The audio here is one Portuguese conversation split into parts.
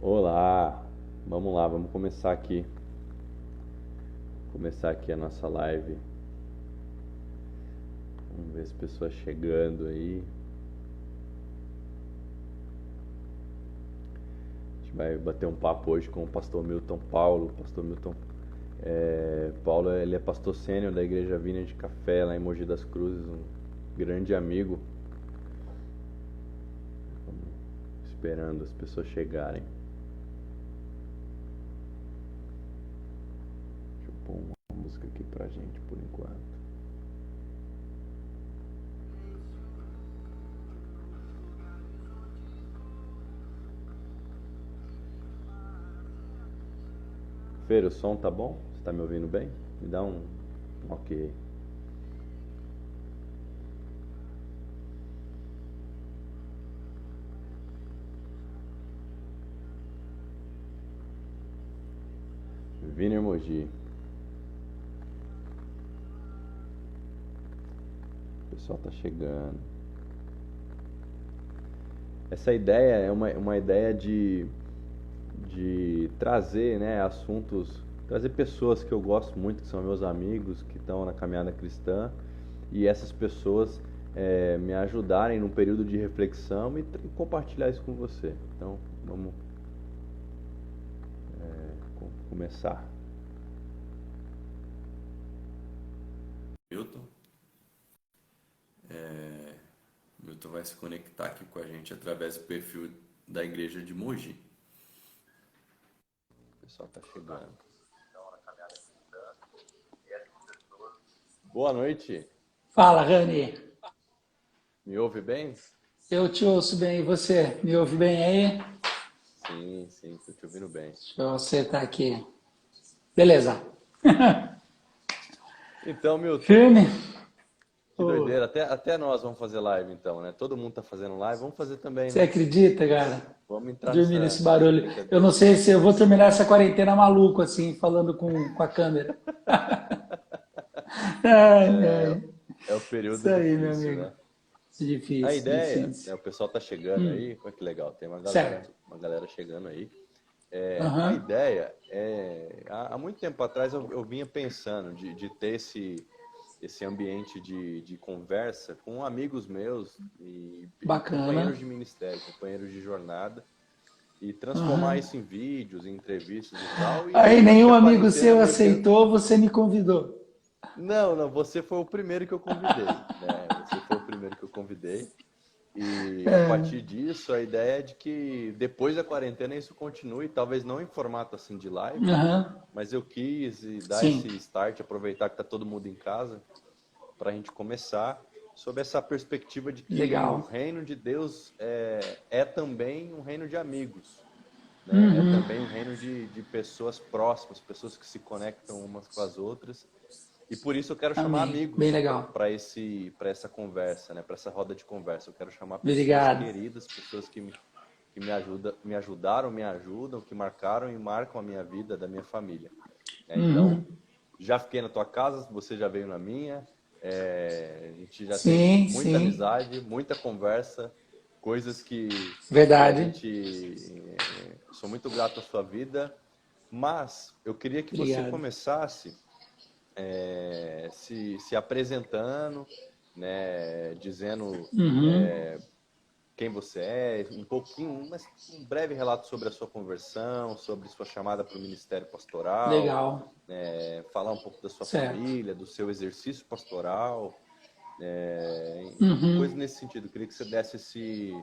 Olá, vamos lá, vamos começar aqui a nossa live. Vamos ver as pessoas chegando aí. A gente vai bater um papo hoje com o pastor Milton Paulo. Pastor Milton Paulo, ele é pastor sênior da Igreja Vineyard de Café, lá em Mogi das Cruzes, um grande amigo. Vamos esperando as pessoas chegarem. Deixa eu pôr uma música aqui pra gente por enquanto. Fer, o som tá bom? Você tá me ouvindo bem? Me dá um ok. Viner Mogi. O pessoal tá chegando. Essa ideia é uma ideia de trazer, né, assuntos, trazer pessoas que eu gosto muito, que são meus amigos, que estão na caminhada cristã, e essas pessoas me ajudarem num período de reflexão e compartilhar isso com você. Então, vamos começar. Milton, Milton vai se conectar aqui com a gente através do perfil da Igreja de Mogi. O pessoal está chegando. Boa noite. Fala, Rani. Me ouve bem? Eu te ouço bem. E você? Me ouve bem aí? Sim, estou te ouvindo bem. Deixa eu acertar aqui. Beleza. Então, Milton, Firme? que doideira. Até nós vamos fazer live então, né? Todo mundo tá fazendo live, vamos fazer também, Você né? acredita, cara? Vamos entrar Dormir nesse nessa barulho. Eu brincadeira. não sei se eu vou terminar essa quarentena maluco, assim, falando com a câmera. Ai, ai. É o período Isso aí, meu difícil, amigo. né? A Difícil, ideia, né? difícil. O pessoal tá chegando aí, olha que legal, tem Certo. uma galera chegando aí. A Aham. ideia há muito tempo atrás eu vinha pensando de ter esse ambiente de conversa com amigos meus e companheiros Bacana. de ministério, companheiros de jornada, e transformar Aham. isso em vídeos, em entrevistas e tal. E Aí acho que nenhum a amigo quarentena seu me veio. aceitou, você me convidou. Não, você foi o primeiro que eu convidei, né? Você foi o primeiro que eu convidei. E a É. partir disso, a ideia é de que depois da quarentena isso continue, talvez não em formato assim de live, Aham. mas eu quis dar esse Sim. start, aproveitar que está todo mundo em casa, para a gente começar sob essa perspectiva de que o Legal. reino de Deus é também um reino de amigos, né? É Uhum. também um reino de pessoas próximas, pessoas que se conectam umas com as outras. E por isso eu quero chamar Amém. Bem amigos legal. para essa conversa, né? Para essa roda de conversa. Eu quero chamar pessoas Obrigado. queridas, pessoas que me ajudaram, me ajudam, que marcaram e marcam a minha vida, da minha família. Então, Uhum. já fiquei na tua casa, você já veio na minha. A gente já tem Sim, muita sim. amizade, muita conversa, coisas que a Verdade. gente. Sou muito grato à sua vida, mas eu queria que você Obrigado. começasse se apresentando, né, dizendo Uhum. quem você é, um pouquinho, um breve relato sobre a sua conversão, sobre sua chamada para o ministério pastoral, Legal. falar um pouco da sua Certo. família, do seu exercício pastoral, Uhum. coisas nesse sentido. Eu queria que você desse esse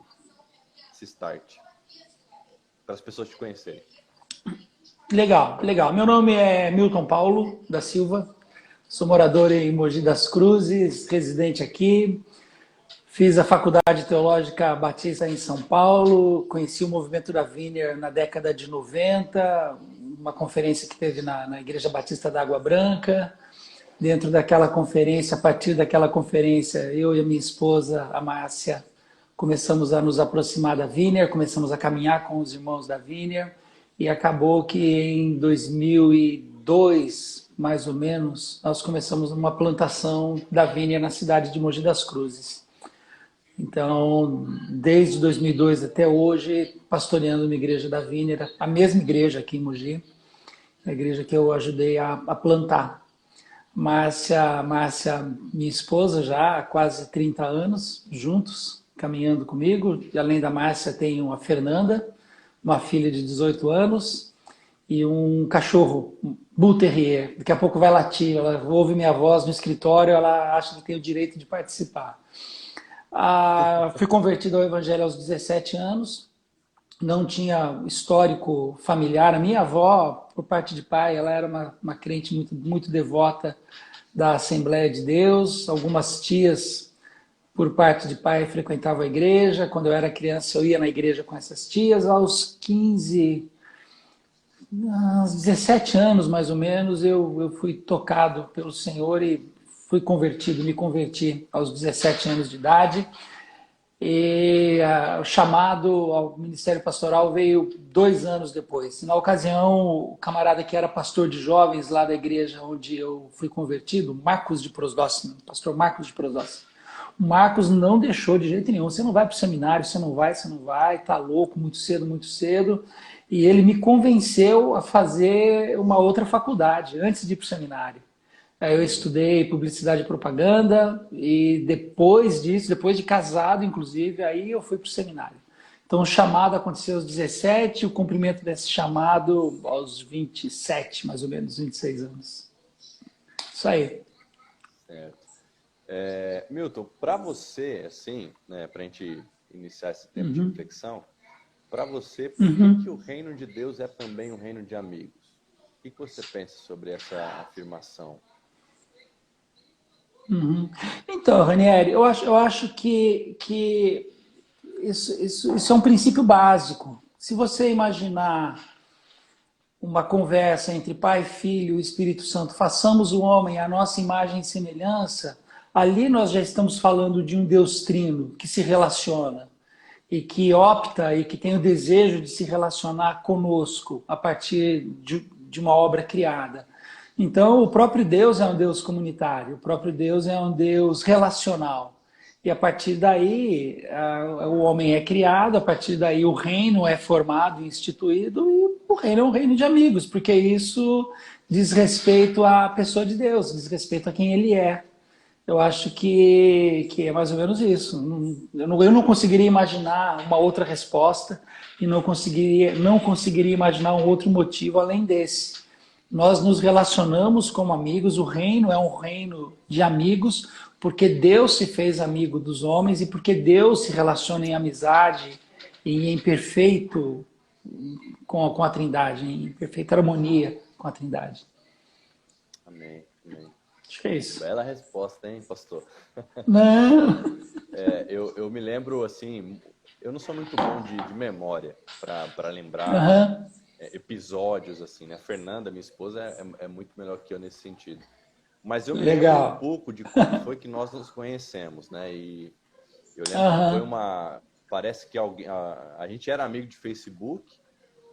start para as pessoas te conhecerem. Legal, legal. Meu nome é Milton Paulo da Silva. Sou morador em Mogi das Cruzes, residente aqui. Fiz a Faculdade Teológica Batista em São Paulo. Conheci o movimento da Vineyard na década de 90, uma conferência que teve na Igreja Batista da Água Branca. Dentro daquela conferência, a partir daquela conferência, eu e a minha esposa, a Márcia, começamos a nos aproximar da Vineyard, começamos a caminhar com os irmãos da Vineyard, e acabou que em 2002, mais ou menos, nós começamos uma plantação da Vineyard na cidade de Mogi das Cruzes. Então, desde 2002 até hoje, pastoreando uma igreja da Vínera, a mesma igreja aqui em Mogi, a igreja que eu ajudei a plantar. Márcia, minha esposa, já há quase 30 anos, juntos, caminhando comigo. E além da Márcia, tenho a Fernanda, uma filha de 18 anos, e um cachorro, um Bull Terrier. Daqui a pouco vai latir, ela ouve minha voz no escritório, ela acha que tem o direito de participar. Fui convertido ao Evangelho aos 17 anos, não tinha histórico familiar. A minha avó, por parte de pai, ela era uma crente muito devota da Assembleia de Deus. Algumas tias, por parte de pai, frequentavam a igreja. Quando eu era criança, eu ia na igreja com essas tias. Aos 17 anos, mais ou menos, eu fui tocado pelo Senhor e me converti aos 17 anos de idade. E o chamado ao ministério pastoral veio 2 anos depois. Na ocasião, o camarada que era pastor de jovens lá da igreja onde eu fui convertido, Marcos de Prosdócimo, pastor Marcos de Prosdócimo. O Marcos não deixou de jeito nenhum. Você não vai para o seminário, você não vai, tá louco, muito cedo, muito cedo. E ele me convenceu a fazer uma outra faculdade antes de ir para o seminário. Aí eu estudei publicidade e propaganda e depois disso, depois de casado, inclusive, aí eu fui para o seminário. Então o chamado aconteceu aos 17, o cumprimento desse chamado aos 27, mais ou menos, 26 anos. Isso aí. Certo. Milton, para você, assim, né, para a gente iniciar esse tempo de reflexão, para você, por que o reino de Deus é também um reino de amigos? O que você pensa sobre essa afirmação? Então, Ranieri, eu acho que isso é um princípio básico. Se você imaginar uma conversa entre Pai, Filho e Espírito Santo, façamos o homem à nossa imagem e semelhança, ali nós já estamos falando de um Deus trino que se relaciona e que opta e que tem o desejo de se relacionar conosco a partir de uma obra criada. Então, o próprio Deus é um Deus comunitário, o próprio Deus é um Deus relacional. E a partir daí, o homem é criado, a partir daí o reino é formado e instituído, e o reino é um reino de amigos, porque isso diz respeito à pessoa de Deus, diz respeito a quem ele é. Eu acho que é mais ou menos isso. Eu não conseguiria imaginar uma outra resposta e não conseguiria imaginar um outro motivo além desse. Nós nos relacionamos como amigos, o reino é um reino de amigos, porque Deus se fez amigo dos homens e porque Deus se relaciona em amizade e em perfeito com a Trindade, em perfeita harmonia com a Trindade. Amém, amém. Acho que é isso. Bela resposta, hein, pastor? Não. Eu me lembro, assim, eu não sou muito bom de memória para lembrar episódios, assim, né? A Fernanda, minha esposa, é muito melhor que eu nesse sentido. Mas eu me lembro um pouco de como foi que nós nos conhecemos, né? E eu lembro que foi parece que a gente era amigo de Facebook,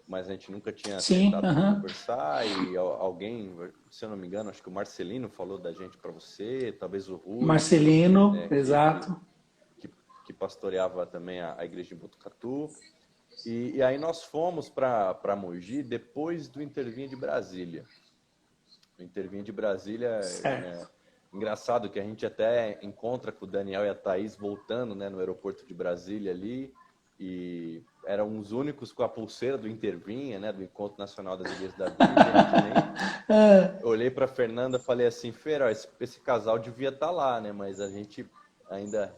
mas a gente nunca tinha tentado conversar, e alguém, se eu não me engano, acho que o Marcelino falou da gente para você, talvez o Rui. Marcelino, exato. Que pastoreava também a igreja de Botucatu. E aí nós fomos para Mogi depois do Intervinha de Brasília. O Intervinha de Brasília engraçado que a gente até encontra com o Daniel e a Thaís voltando, né, no aeroporto de Brasília ali, e eram os únicos com a pulseira do Intervinha, né, do Encontro Nacional das Igrejas da Bíblia. Eu olhei para Fernanda e falei assim, Fer, esse casal devia estar lá, né, mas a gente ainda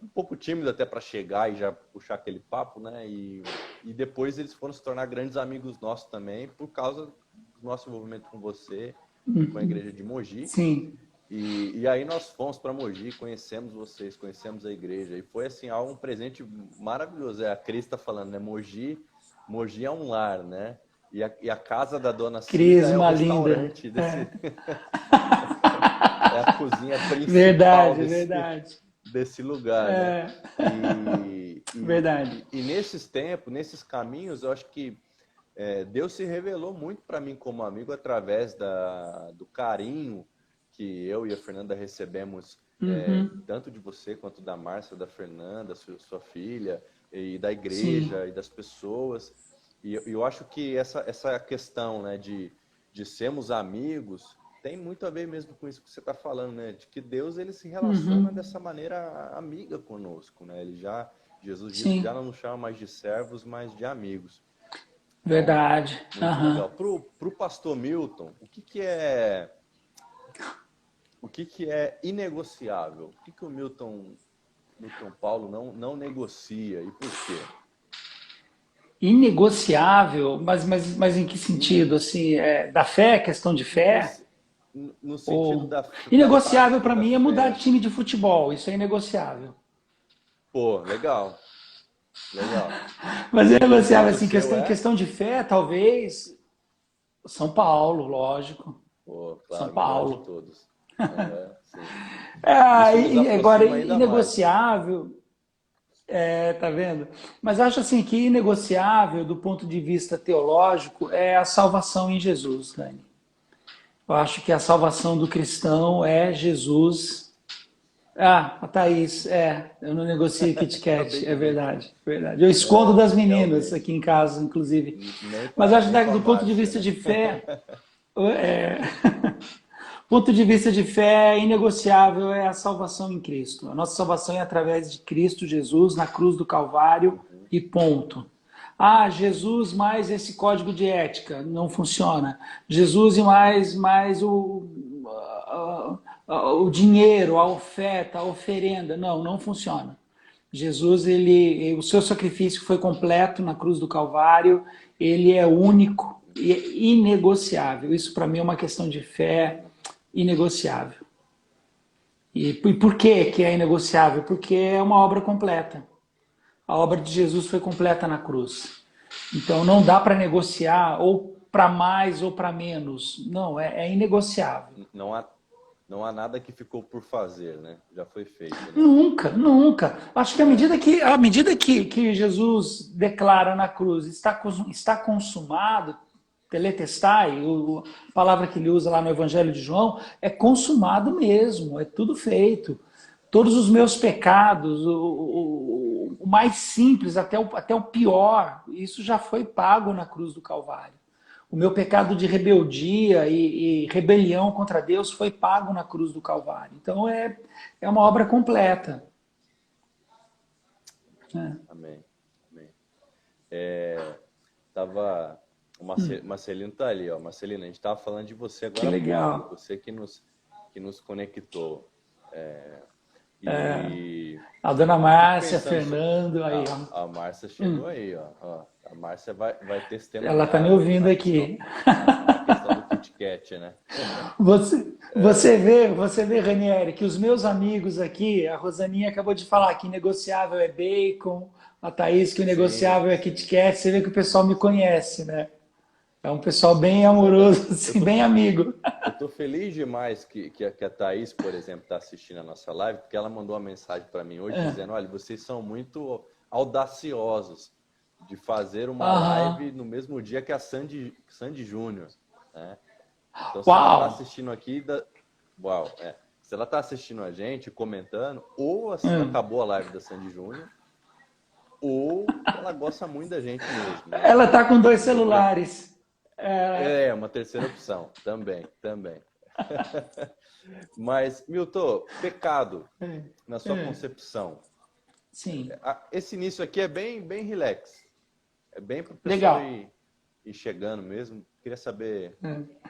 um pouco tímido até para chegar e já puxar aquele papo, né, e depois eles foram se tornar grandes amigos nossos também, por causa do nosso envolvimento com você, com a igreja de Mogi. Sim. E aí nós fomos para Mogi, conhecemos vocês, conhecemos a igreja, e foi assim, um presente maravilhoso. A Cris está falando, né? Mogi é um lar, né? E a casa da dona Cida é o restaurante desse... é a cozinha principal desse lugar, né? Verdade. E nesses tempos, nesses caminhos, eu acho que Deus se revelou muito para mim como amigo através do carinho que eu e a Fernanda recebemos Uhum. tanto de você quanto da Márcia, da Fernanda, sua filha, e da Sim. igreja e das pessoas. E eu acho que essa questão, né, de sermos amigos tem muito a ver mesmo com isso que você está falando, né? De que Deus ele se relaciona Uhum. dessa maneira amiga conosco, né? Jesus disse que já Sim. não nos chama mais de servos, mas de amigos. Então, Verdade. muito Aham. legal. Pro pastor Milton, o que que é inegociável? O que que o Milton Paulo não negocia e por quê? Inegociável, mas em que sentido? Isso. Assim, da fé, questão de No, fé? no sentido Ou... da Inegociável prática para da mim é mudar fé. de time de futebol, isso é inegociável. Pô, legal, legal. Mas é negociável, E o assim, seu é? questão de fé, talvez. São Paulo, lógico. Pô, São claro, melhor de Paulo. todos. Aham, sim. É, Isso nos agora, aproxima ainda mais. inegociável, tá vendo? Mas acho assim que inegociável, do ponto de vista teológico, é a salvação em Jesus, Dani. Eu acho que a salvação do cristão é Jesus. Ah, a Thaís, eu não negocio Kit Acabei Kat, é de ver. verdade, verdade. Eu escondo das meninas Realmente. aqui em casa, inclusive. Nem Mas acho nem que com a do ponto de Márcia, vista né? de fé, é, ponto de vista de fé, inegociável é a salvação em Cristo. A nossa salvação é através de Cristo Jesus na cruz do Calvário Uhum. e ponto. Ah, Jesus mais esse código de ética não funciona. Jesus e mais o dinheiro, a oferta, a oferenda, não funciona. Jesus, o seu sacrifício foi completo na cruz do Calvário, ele é único e é inegociável. Isso para mim é uma questão de fé inegociável. E por que é inegociável? Porque é uma obra completa. A obra de Jesus foi completa na cruz. Então não dá para negociar ou para mais ou para menos. Não, é inegociável. Não há, não há nada que ficou por fazer, né? Já foi feito, né? Nunca, nunca. Acho que É, à medida que Jesus declara na cruz, está consumado, teletestai, a palavra que ele usa lá no Evangelho de João, é consumado mesmo, é tudo feito. Todos os meus pecados, o mais simples até o pior, isso já foi pago na cruz do Calvário. O meu pecado de rebeldia e rebelião contra Deus foi pago na cruz do Calvário. Então é uma obra completa. É. amém. Amém. Tava. Marcelino tá ali, ó. Marcelino, a gente tava falando de você Que agora há pouco. legal. Você que nos conectou. E A dona eu fico Márcia, pensando. Fernando, aí, ó. A Márcia chegou aí, ó. A Márcia vai Ela tá me testemunhar ouvindo aqui. na questão do Kit Kat, né? Você vê, Ranieri, que os meus amigos aqui, a Rosaninha acabou de falar que negociável é bacon, a Thaís que o Sim, negociável é Kit sim. Kat, você vê que o pessoal me conhece, né? É um pessoal bem amoroso, Exatamente. assim, bem amigo. Eu tô feliz demais que a Thaís, por exemplo, está assistindo a nossa live, porque ela mandou uma mensagem para mim hoje dizendo: olha, vocês são muito audaciosos de fazer uma Aham. live no mesmo dia que a Sandy Júnior, né? Então, se ela está Uau! assistindo aqui, uau, se ela está assistindo a gente, comentando, ou Hum. acabou a live da Sandy Júnior, ou ela gosta muito da gente mesmo, né? Ela tá com dois E eu, celulares. É, uma terceira opção, também, também. Mas, Milton, pecado, é, na sua é. concepção. Sim, Esse início aqui é bem relax. É bem para o pessoal legal. ir chegando mesmo. Queria saber.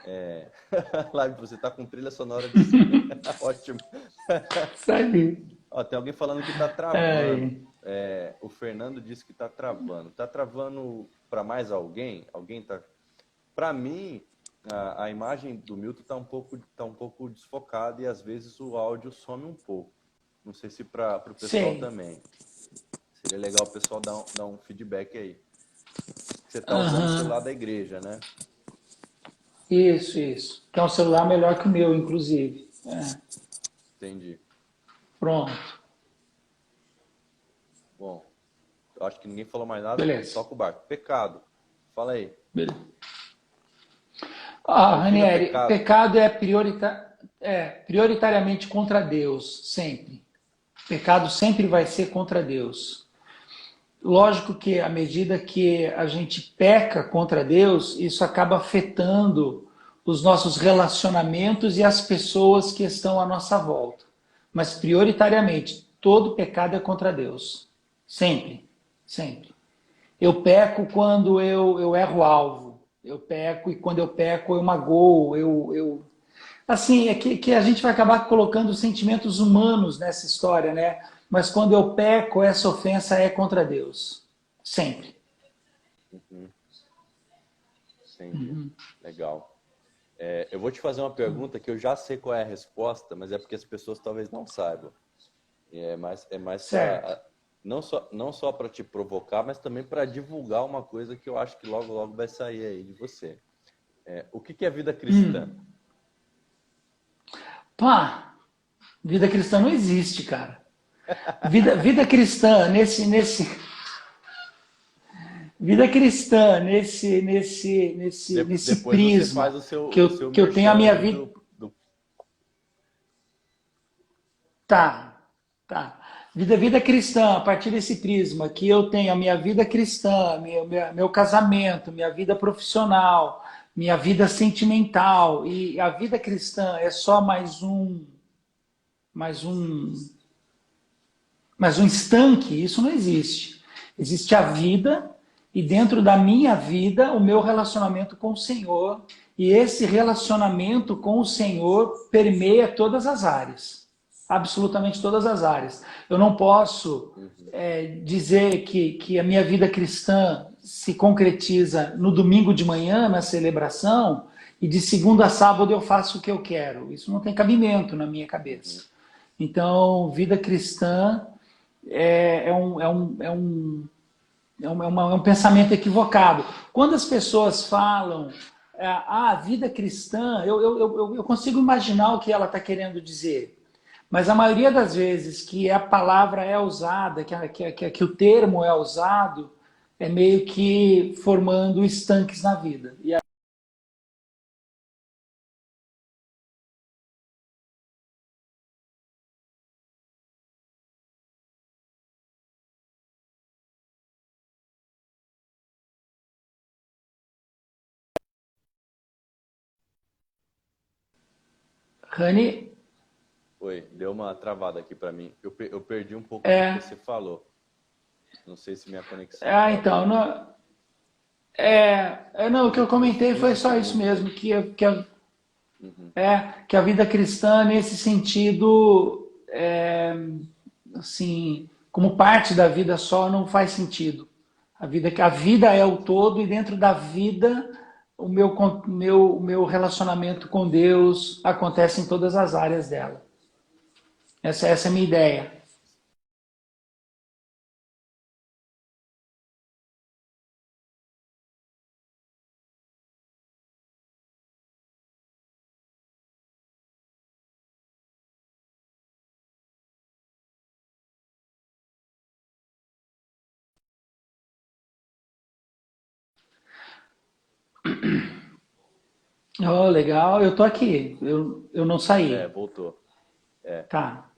É. Live, você tá com trilha sonora de cima. Ótimo. Isso aí. Ó, tem alguém falando que tá travando. É. O Fernando disse que tá travando. Tá travando para mais alguém? Alguém tá. Para mim, a imagem do Milton tá um pouco desfocada e às vezes o áudio some um pouco. Não sei se para o pessoal Sei. também. Seria legal o pessoal dar um feedback aí. Você está usando o Aham. celular da igreja, né? Isso. Que é um celular melhor que o meu, inclusive. É. Entendi. Pronto. Bom, eu acho que ninguém falou mais nada. Beleza. Toca o barco. Pecado. Fala aí. Beleza. Ah, Defina Ranieri, pecado. pecado é prioritar. prioritariamente contra Deus, sempre. O pecado sempre vai ser contra Deus. Lógico que à medida que a gente peca contra Deus, isso acaba afetando os nossos relacionamentos e as pessoas que estão à nossa volta. Mas prioritariamente, todo pecado é contra Deus. Sempre, sempre. Eu peco quando eu erro o alvo. Eu peco e quando eu peco eu magoo, Assim, é que a gente vai acabar colocando sentimentos humanos nessa história, né? Mas quando eu peco, essa ofensa é contra Deus. Sempre. Uhum, entendi. Legal. Eu vou te fazer uma pergunta que eu já sei qual é a resposta, mas é porque as pessoas talvez não saibam. É mais Certo. para não só para te provocar, mas também para divulgar uma coisa que eu acho que logo logo vai sair aí de você. O que é vida cristã? Pá, vida cristã não existe, cara. Vida cristã vida cristã nesse Depois você faz prisma o seu, que o eu, seu que eu tenho a merchan minha aí vida. do. Tá, tá. Vida cristã, a partir desse prisma, que eu tenho a minha vida cristã, meu casamento, minha vida profissional, minha vida sentimental, e a vida cristã é só mais um, mais um estanque, isso não existe. Existe a vida, e dentro da minha vida, o meu relacionamento com o Senhor, e esse relacionamento com o Senhor permeia todas as áreas, absolutamente todas as áreas. Eu não posso Uhum. dizer que a minha vida cristã se concretiza no domingo de manhã, na celebração, e de segunda a sábado eu faço o que eu quero. Isso não tem cabimento na minha Uhum. cabeça. Então, vida cristã é, é um, é, um, é, um, é um pensamento equivocado. Quando as pessoas falam vida cristã, eu consigo imaginar o que ela está querendo dizer. Mas a maioria das vezes que a palavra é usada, que o termo é usado, é meio que formando estanques na vida. E a Rani Oi, deu uma travada aqui para mim. Eu perdi um pouco do que é. você falou. Não sei se minha conexão está Então, boa. não, o Os que eu últimos comentei foi 15 só isso segundos mesmo, aí. Uhum. que a vida cristã, nesse sentido, assim, como parte da vida só, não faz sentido. A vida é o todo, e dentro da vida, o meu relacionamento com Deus acontece em todas as áreas dela. Essa é a minha ideia. Oh, legal, eu tô aqui, eu não saí. Voltou. Tá.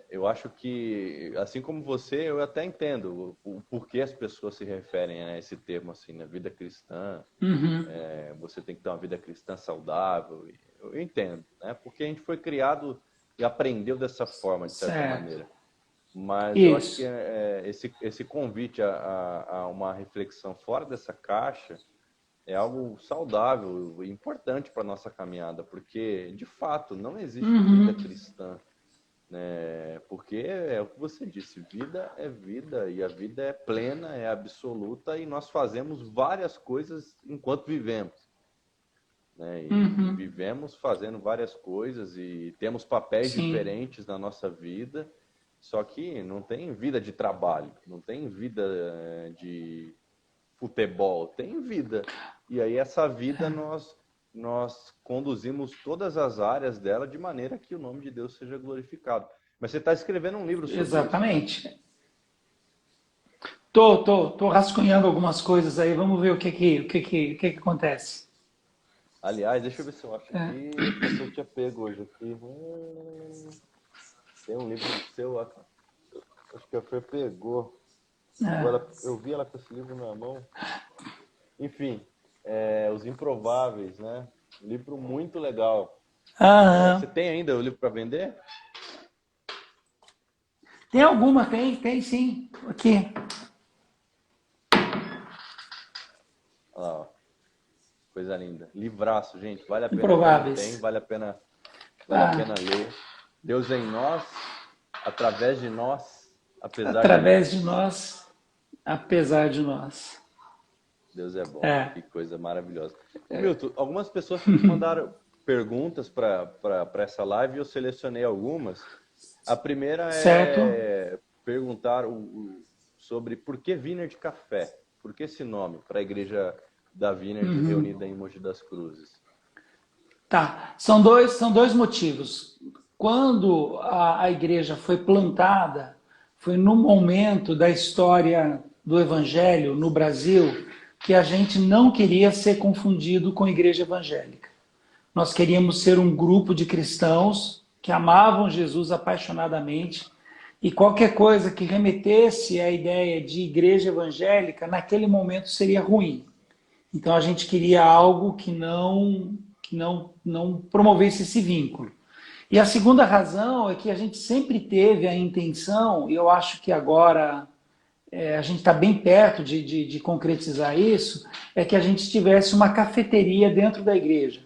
Eu acho que, assim como você, eu até entendo o porquê as pessoas se referem a esse termo assim, na vida cristã. Uhum. Você tem que ter uma vida cristã saudável. Eu entendo, né? Porque a gente foi criado e aprendeu dessa forma, de certa Certo. maneira. Mas eu acho que Isso. esse convite a uma reflexão fora dessa caixa é algo saudável e importante para a nossa caminhada, porque, de fato, não existe vida Uhum. cristã, né? Porque é o que você disse, vida é vida, e a vida é plena, é absoluta, e nós fazemos várias coisas enquanto vivemos, né? E Uhum. vivemos fazendo várias coisas e temos papéis Sim. diferentes na nossa vida, só que não tem vida de trabalho, não tem vida de futebol, tem vida. E aí essa vida nós conduzimos todas as áreas dela de maneira que o nome de Deus seja glorificado. Mas você está escrevendo um livro sobre isso, né? Exatamente. Tô rascunhando algumas coisas aí. Vamos ver o que acontece. Aliás, deixa eu ver se eu acho aqui. Se eu tinha pego hoje aqui. Tem um livro seu, acho que a Fer pegou. Eu vi ela com esse livro na mão. Enfim, Os Improváveis, né? Um livro muito legal. Você tem ainda o livro para vender? Tem alguma, tem sim. Aqui. Olha lá, ó. Coisa linda. Livraço, gente. Vale a pena. Improváveis. Vale a pena ler. Deus é em nós, através de nós, através de nós, apesar de nós. Deus é bom. Que coisa maravilhosa. Milton, algumas pessoas mandaram perguntas para essa live e eu selecionei algumas. A primeira perguntar sobre por que Vineyard Café? Por que esse nome para a igreja da Vineyard reunida em Mogi das Cruzes? Tá, são dois motivos. Quando a igreja foi plantada, foi no momento da história do Evangelho no Brasil que a gente não queria ser confundido com a igreja evangélica. Nós queríamos ser um grupo de cristãos que amavam Jesus apaixonadamente e qualquer coisa que remetesse à ideia de igreja evangélica, naquele momento seria ruim. Então a gente queria algo que não promovesse esse vínculo. E a segunda razão é que a gente sempre teve a intenção, e eu acho que agora a gente está bem perto de concretizar isso, é que a gente tivesse uma cafeteria dentro da igreja.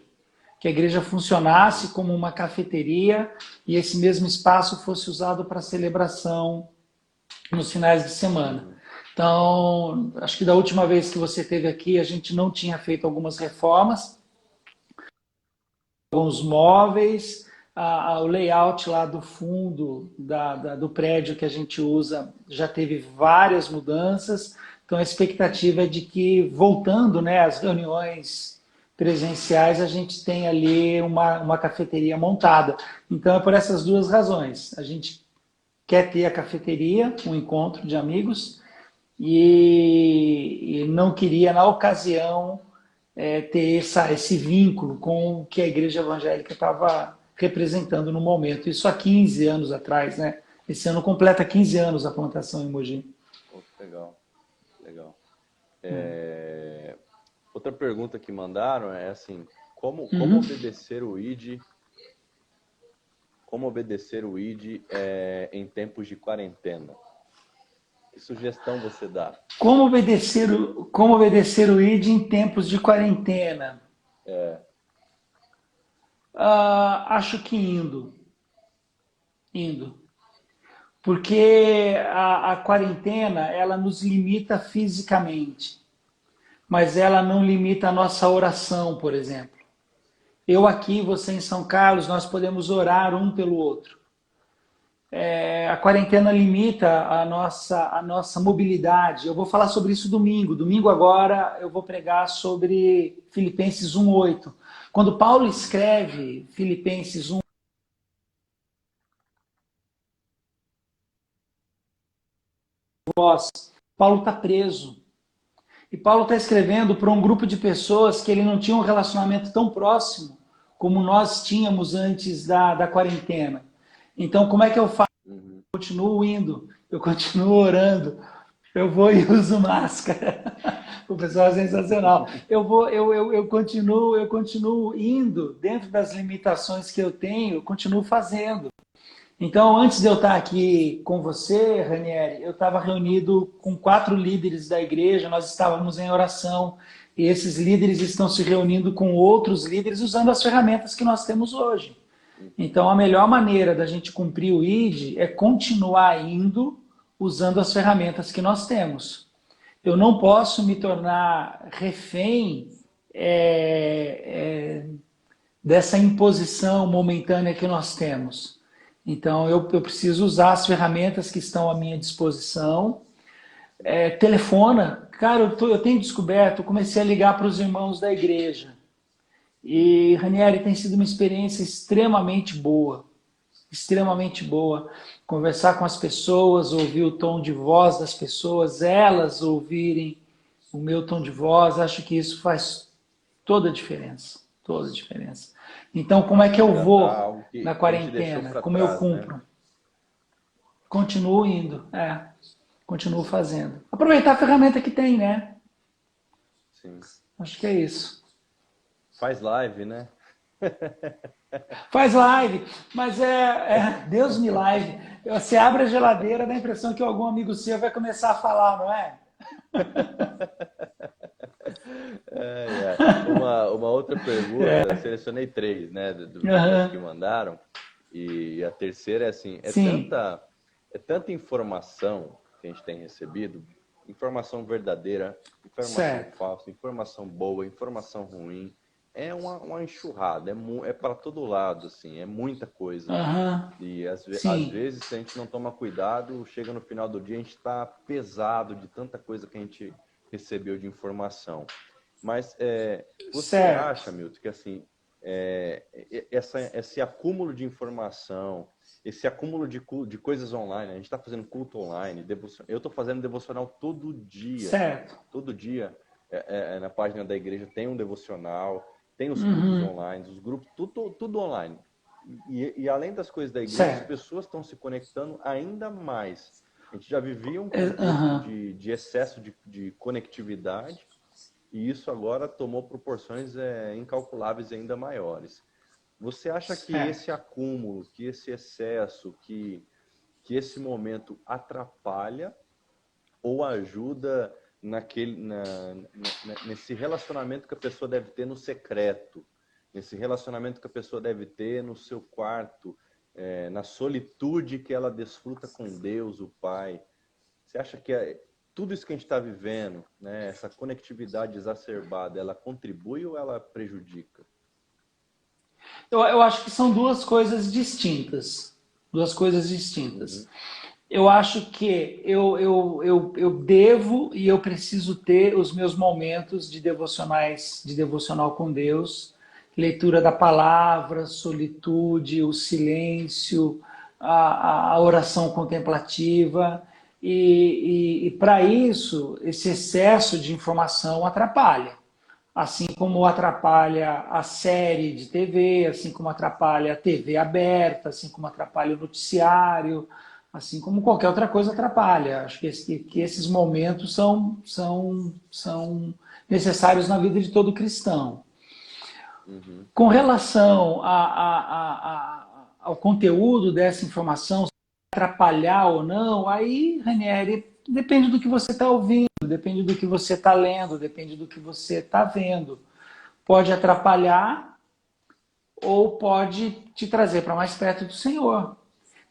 Que a igreja funcionasse como uma cafeteria e esse mesmo espaço fosse usado para celebração nos finais de semana. Então, acho que da última vez que você esteve aqui, a gente não tinha feito algumas reformas, alguns móveis, o layout lá do fundo do prédio que a gente usa já teve várias mudanças. Então, a expectativa é de que, voltando, né, às reuniões presenciais, a gente tem ali uma cafeteria montada. Então, é por essas duas razões. A gente quer ter a cafeteria, um encontro de amigos, e não queria, na ocasião, ter esse vínculo com o que a igreja evangélica estava representando no momento. Isso há 15 anos atrás, né? Esse ano completa 15 anos a plantação em Mogi. Legal. Outra pergunta que mandaram é assim, como obedecer o ID? Como obedecer o ID em tempos de quarentena? Que sugestão você dá? Como obedecer o ID em tempos de quarentena? Acho que indo. Porque a quarentena, ela nos limita fisicamente, mas ela não limita a nossa oração, por exemplo. Eu aqui, você em São Carlos, nós podemos orar um pelo outro. A quarentena limita a nossa mobilidade. Eu vou falar sobre isso domingo. Domingo agora eu vou pregar sobre Filipenses 1:8. Quando Paulo escreve Filipenses 1, Paulo está preso. E Paulo está escrevendo para um grupo de pessoas que ele não tinha um relacionamento tão próximo como nós tínhamos antes da quarentena. Então, como é que eu faço? Eu continuo indo, eu continuo orando, eu vou e uso máscara. O pessoal é sensacional. Eu continuo indo dentro das limitações que eu tenho, eu continuo fazendo. Então, antes de eu estar aqui com você, Ranieri, eu estava reunido com 4 líderes da igreja, nós estávamos em oração, e esses líderes estão se reunindo com outros líderes usando as ferramentas que nós temos hoje. Então, a melhor maneira da gente cumprir o ID é continuar indo usando as ferramentas que nós temos. Eu não posso me tornar refém dessa imposição momentânea que nós temos. Então, eu preciso usar as ferramentas que estão à minha disposição. Telefona. Cara, eu tenho descoberto, eu comecei a ligar para os irmãos da igreja. E, Ranieri, tem sido uma experiência extremamente boa. Extremamente boa. Conversar com as pessoas, ouvir o tom de voz das pessoas, elas ouvirem o meu tom de voz, acho que isso faz toda a diferença. toda a diferença. Então, como é que eu vou Algo na que a gente deixou quarentena? para Como eu trás, né? cumpro? Continuo indo, continuo fazendo. Aproveitar a ferramenta que tem, né? Sim. Acho que é isso. Faz live, né? Faz live, mas Deus me live. Você abre a geladeira, dá a impressão que algum amigo seu vai começar a falar, não é? Uma outra pergunta, eu selecionei três, né, das que Uhum. mandaram, e a terceira é assim, Sim, é tanta informação que a gente tem recebido, informação verdadeira, informação certo. falsa, informação boa, informação ruim, é uma enxurrada, é para todo lado, assim, é muita coisa. Uhum. E às Sim, vezes, se a gente não toma cuidado, chega no final do dia, a gente está pesado de tanta coisa que a gente recebeu de informação. Mas você certo. acha, Milton, que assim, esse acúmulo de informação, esse acúmulo de coisas online, a gente está fazendo culto online, eu estou fazendo devocional todo dia, Certo. todo dia, na página da igreja tem um devocional, tem os cultos Uhum. online, os grupos, tudo online. E além das coisas da igreja, as Certo. pessoas estão se conectando ainda mais. A gente já vivia um contexto Uhum. de excesso de conectividade, e isso agora tomou proporções incalculáveis e ainda maiores. Você acha que esse Certo. acúmulo, que esse excesso, que esse momento atrapalha ou ajuda nesse relacionamento que a pessoa deve ter no secreto, nesse relacionamento que a pessoa deve ter no seu quarto, na solitude que ela desfruta com Deus, o Pai? Você acha que tudo isso que a gente está vivendo, né, essa conectividade exacerbada, ela contribui ou ela prejudica? Eu acho que são duas coisas distintas. Duas coisas distintas. Uhum, Eu acho que eu devo e eu preciso ter os meus momentos de devocionais, de devocional com Deus, leitura da palavra, solitude, o silêncio, a oração contemplativa. E para isso, esse excesso de informação atrapalha. Assim como atrapalha a série de TV, assim como atrapalha a TV aberta, assim como atrapalha o noticiário, assim como qualquer outra coisa atrapalha. Acho que esses momentos são necessários na vida de todo cristão. uhum. Com relação ao conteúdo dessa informação, se atrapalhar ou não, aí, Ranieri, depende do que você está ouvindo, depende do que você está lendo, depende do que você está vendo. Pode atrapalhar ou pode te trazer para mais perto do Senhor.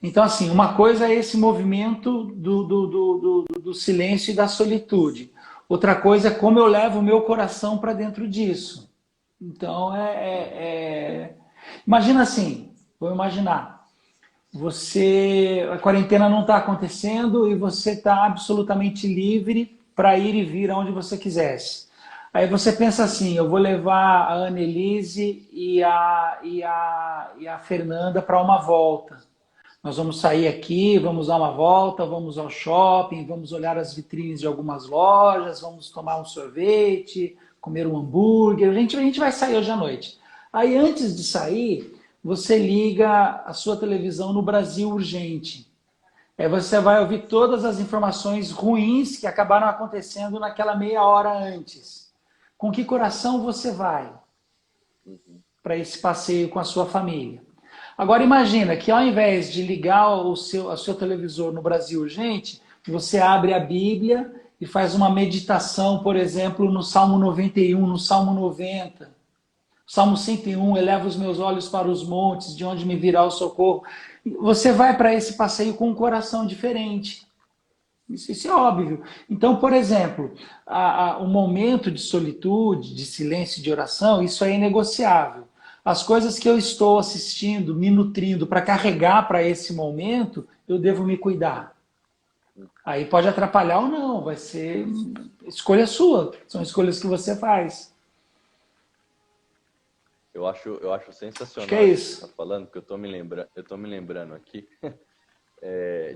Então, assim, uma coisa é esse movimento do silêncio e da solitude. Outra coisa é como eu levo o meu coração para dentro disso. Então, imagina assim, vou imaginar, a quarentena não está acontecendo e você está absolutamente livre para ir e vir aonde você quisesse. Aí você pensa assim, eu vou levar a Annelise e a Fernanda para uma volta. Nós vamos sair aqui, vamos dar uma volta, vamos ao shopping, vamos olhar as vitrines de algumas lojas, vamos tomar um sorvete, comer um hambúrguer. A gente vai sair hoje à noite. Aí, antes de sair, você liga a sua televisão no Brasil Urgente. Aí você vai ouvir todas as informações ruins que acabaram acontecendo naquela meia hora antes. Com que coração você vai para esse passeio com a sua família? Agora imagina que ao invés de ligar o seu televisor no Brasil Urgente, você abre a Bíblia e faz uma meditação, por exemplo, no Salmo 91, no Salmo 90. Salmo 101, eleva os meus olhos para os montes, de onde me virá o socorro. Você vai para esse passeio com um coração diferente. Isso é óbvio. Então, por exemplo, o momento de solitude, de silêncio, de oração, isso é inegociável. As coisas que eu estou assistindo, me nutrindo para carregar para esse momento, eu devo me cuidar. Aí pode atrapalhar ou não, vai ser escolha sua. São escolhas que você faz. Eu acho Acho que é sensacional isso que você está isso. falando, porque eu tô me lembrando aqui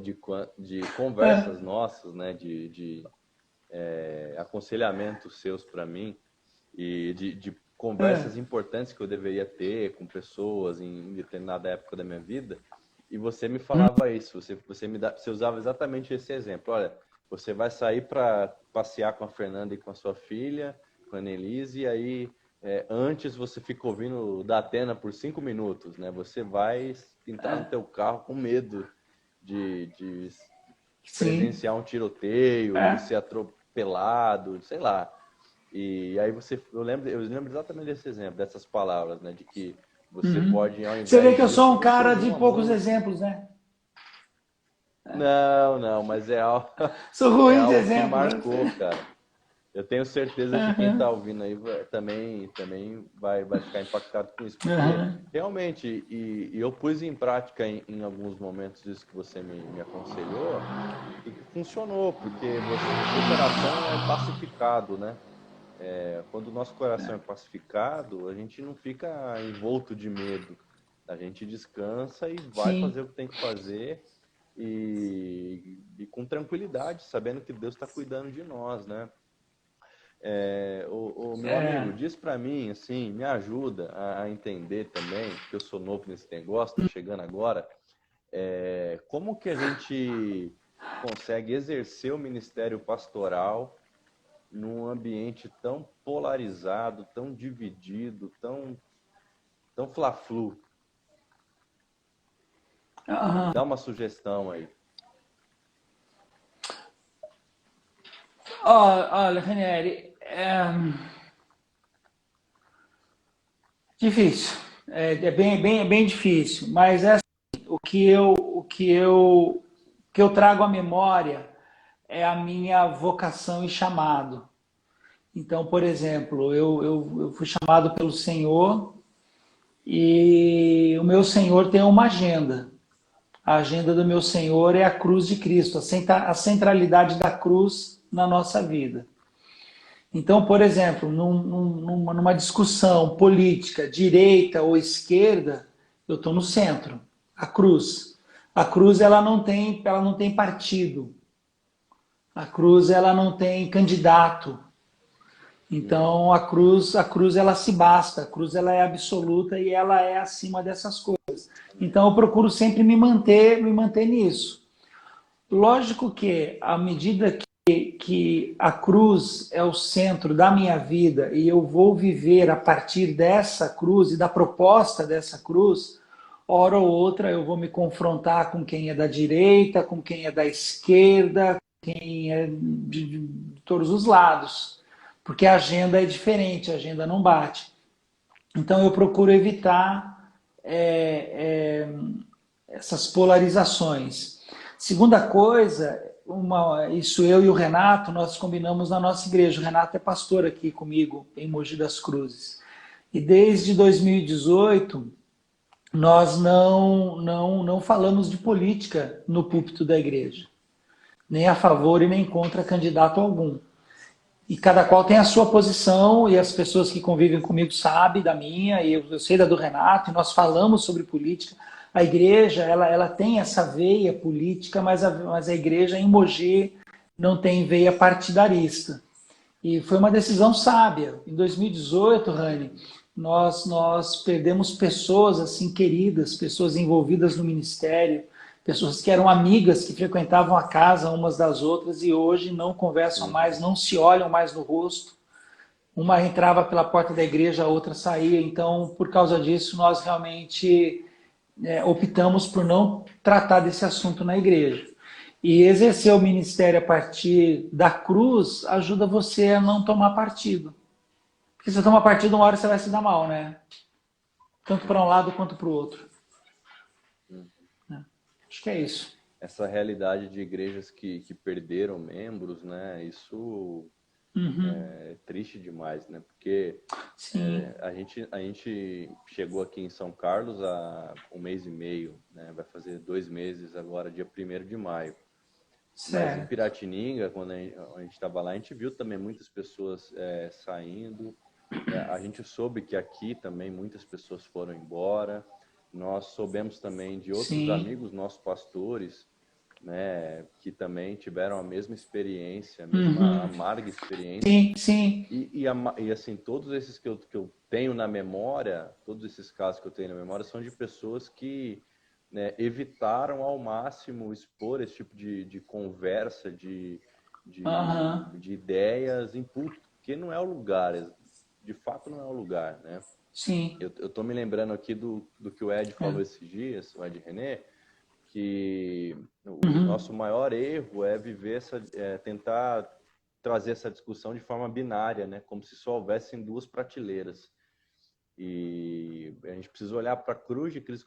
de conversas É. nossas, né, de aconselhamentos seus para mim e de conversas importantes que eu deveria ter com pessoas em determinada época da minha vida, e você me falava isso, você usava exatamente esse exemplo. Olha, você vai sair para passear com a Fernanda e com a sua filha, com a Annelise, e aí antes você fica ouvindo da Atena por 5 minutos, né? Você vai entrar no teu carro com medo de Sim. presenciar um tiroteio, de É. ser atropelado, sei lá. E aí eu lembro exatamente desse exemplo, dessas palavras, né? De que você Uhum. pode, ao Você vê invés que eu sou disso, um você cara ouvir de uma poucos música. exemplos, né? Não, não, mas é algo, Sou é ruim de algo que exemplo, né? marcou, cara. Eu tenho certeza que quem está Uhum. ouvindo aí também vai ficar impactado com isso, porque Uhum. realmente, e eu pus em prática em alguns momentos isso que você me aconselhou, e que funcionou, porque o seu coração é pacificado, né? Quando o nosso coração é pacificado, a gente não fica envolto de medo. A gente descansa e vai fazer Sim. o que tem que fazer e com tranquilidade, sabendo que Deus está cuidando de nós, né? O meu amigo, É. diz para mim, assim, me ajuda a entender também, porque eu sou novo nesse negócio, estou chegando agora, como que a gente consegue exercer o ministério pastoral num ambiente tão polarizado, tão dividido, tão fla-flu. Me Uhum. dá uma sugestão aí. Olha, Ranieri, difícil. É bem difícil, mas é assim, o que eu trago à memória é a minha vocação e chamado. Então, por exemplo, eu fui chamado pelo Senhor e o meu Senhor tem uma agenda. A agenda do meu Senhor é a cruz de Cristo, a centralidade da cruz na nossa vida. Então, por exemplo, numa discussão política, direita ou esquerda, eu estou no centro, a cruz. A cruz ela não tem partido. A cruz ela não tem candidato. Uhum. Então a cruz ela se basta, a cruz ela é absoluta e ela é acima dessas coisas. Amém. Então eu procuro sempre me manter nisso. Lógico que à medida que a cruz é o centro da minha vida e eu vou viver a partir dessa cruz e da proposta dessa cruz, hora ou outra eu vou me confrontar com quem é da direita, com quem é da esquerda, quem é de todos os lados, porque a agenda é diferente, a agenda não bate. Então eu procuro evitar essas polarizações. Segunda coisa, isso eu e o Renato, nós combinamos na nossa igreja. O Renato é pastor aqui comigo em Mogi das Cruzes. E desde 2018, nós não falamos de política no púlpito da igreja, nem a favor e nem contra candidato algum. E cada qual tem a sua posição, e as pessoas que convivem comigo sabem da minha, e eu sei da do Renato, e nós falamos sobre política. A igreja, ela tem essa veia política, mas a igreja em Mogi não tem veia partidarista. E foi uma decisão sábia. Em 2018, Rani, nós perdemos pessoas assim queridas, pessoas envolvidas no ministério, pessoas que eram amigas, que frequentavam a casa umas das outras e hoje não conversam mais, Uhum. não se olham mais no rosto. Uma entrava pela porta da igreja, a outra saía. Então, por causa disso, nós realmente optamos por não tratar desse assunto na igreja. E exercer o ministério a partir da cruz ajuda você a não tomar partido. Porque se você tomar partido, uma hora você vai se dar mal, né? Tanto para um lado quanto para o outro. Uhum. Acho que é isso. Essa realidade de igrejas que perderam membros, né? Isso Uhum. é triste demais, né? Porque Sim, a gente chegou aqui em São Carlos há um mês e meio, né? Vai fazer 2 meses agora, dia 1º de maio. Mas em certo. Piratininga, quando a gente estava lá, a gente viu também muitas pessoas saindo. A gente soube que aqui também muitas pessoas foram embora. Nós soubemos também de outros Sim, amigos nossos pastores né, que também tiveram a mesma experiência, a mesma amarga experiência. Sim, sim. E assim, todos esses que eu tenho na memória, todos esses casos que eu tenho na memória são de pessoas que, né, evitaram ao máximo expor esse tipo de conversa, de ideias em público, porque não é o lugar, de fato não é o lugar, né? Sim. Eu tô me lembrando aqui do que o Ed falou esses dias, o Ed René, que o nosso maior erro é viver tentar trazer essa discussão de forma binária, né? Como se só houvessem duas prateleiras. E a gente precisa olhar para a cruz de Cristo,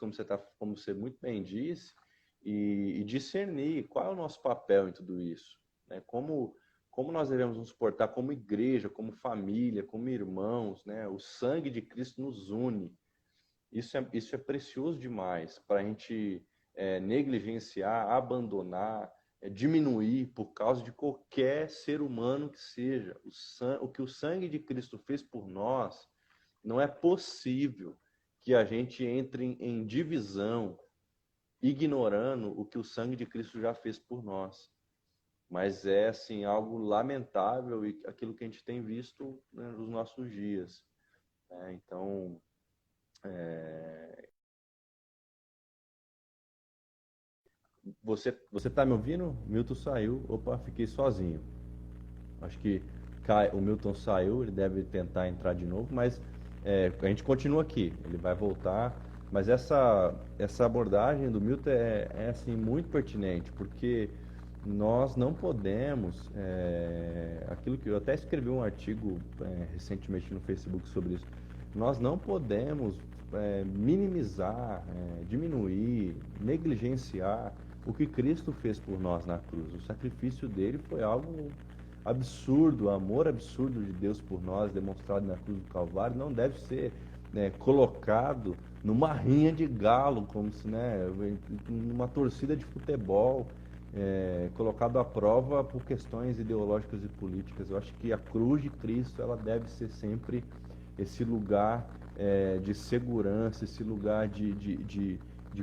como você muito bem disse, e discernir qual é o nosso papel em tudo isso, né? Como nós devemos nos portar como igreja, como família, como irmãos, né? O sangue de Cristo nos une. Isso é precioso demais para a gente negligenciar, abandonar, diminuir por causa de qualquer ser humano que seja. O que o sangue de Cristo fez por nós, não é possível que a gente entre em divisão, ignorando o que o sangue de Cristo já fez por nós. Mas é assim, algo lamentável e aquilo que a gente tem visto, né, nos nossos dias. Então, Você tá me ouvindo? Milton saiu. Opa, fiquei sozinho. Acho que o Milton saiu, ele deve tentar entrar de novo, mas a gente continua aqui. Ele vai voltar. Mas essa abordagem do Milton é assim, muito pertinente, porque nós não podemos, aquilo que eu até escrevi um artigo recentemente no Facebook sobre isso, nós não podemos minimizar, diminuir, negligenciar o que Cristo fez por nós na cruz. O sacrifício dele foi algo absurdo, o amor absurdo de Deus por nós, demonstrado na cruz do Calvário, não deve ser colocado numa rinha de galo, como se, numa torcida de futebol, colocado à prova por questões ideológicas e políticas. Eu acho que a cruz de Cristo, ela deve ser sempre esse lugar de segurança, esse lugar de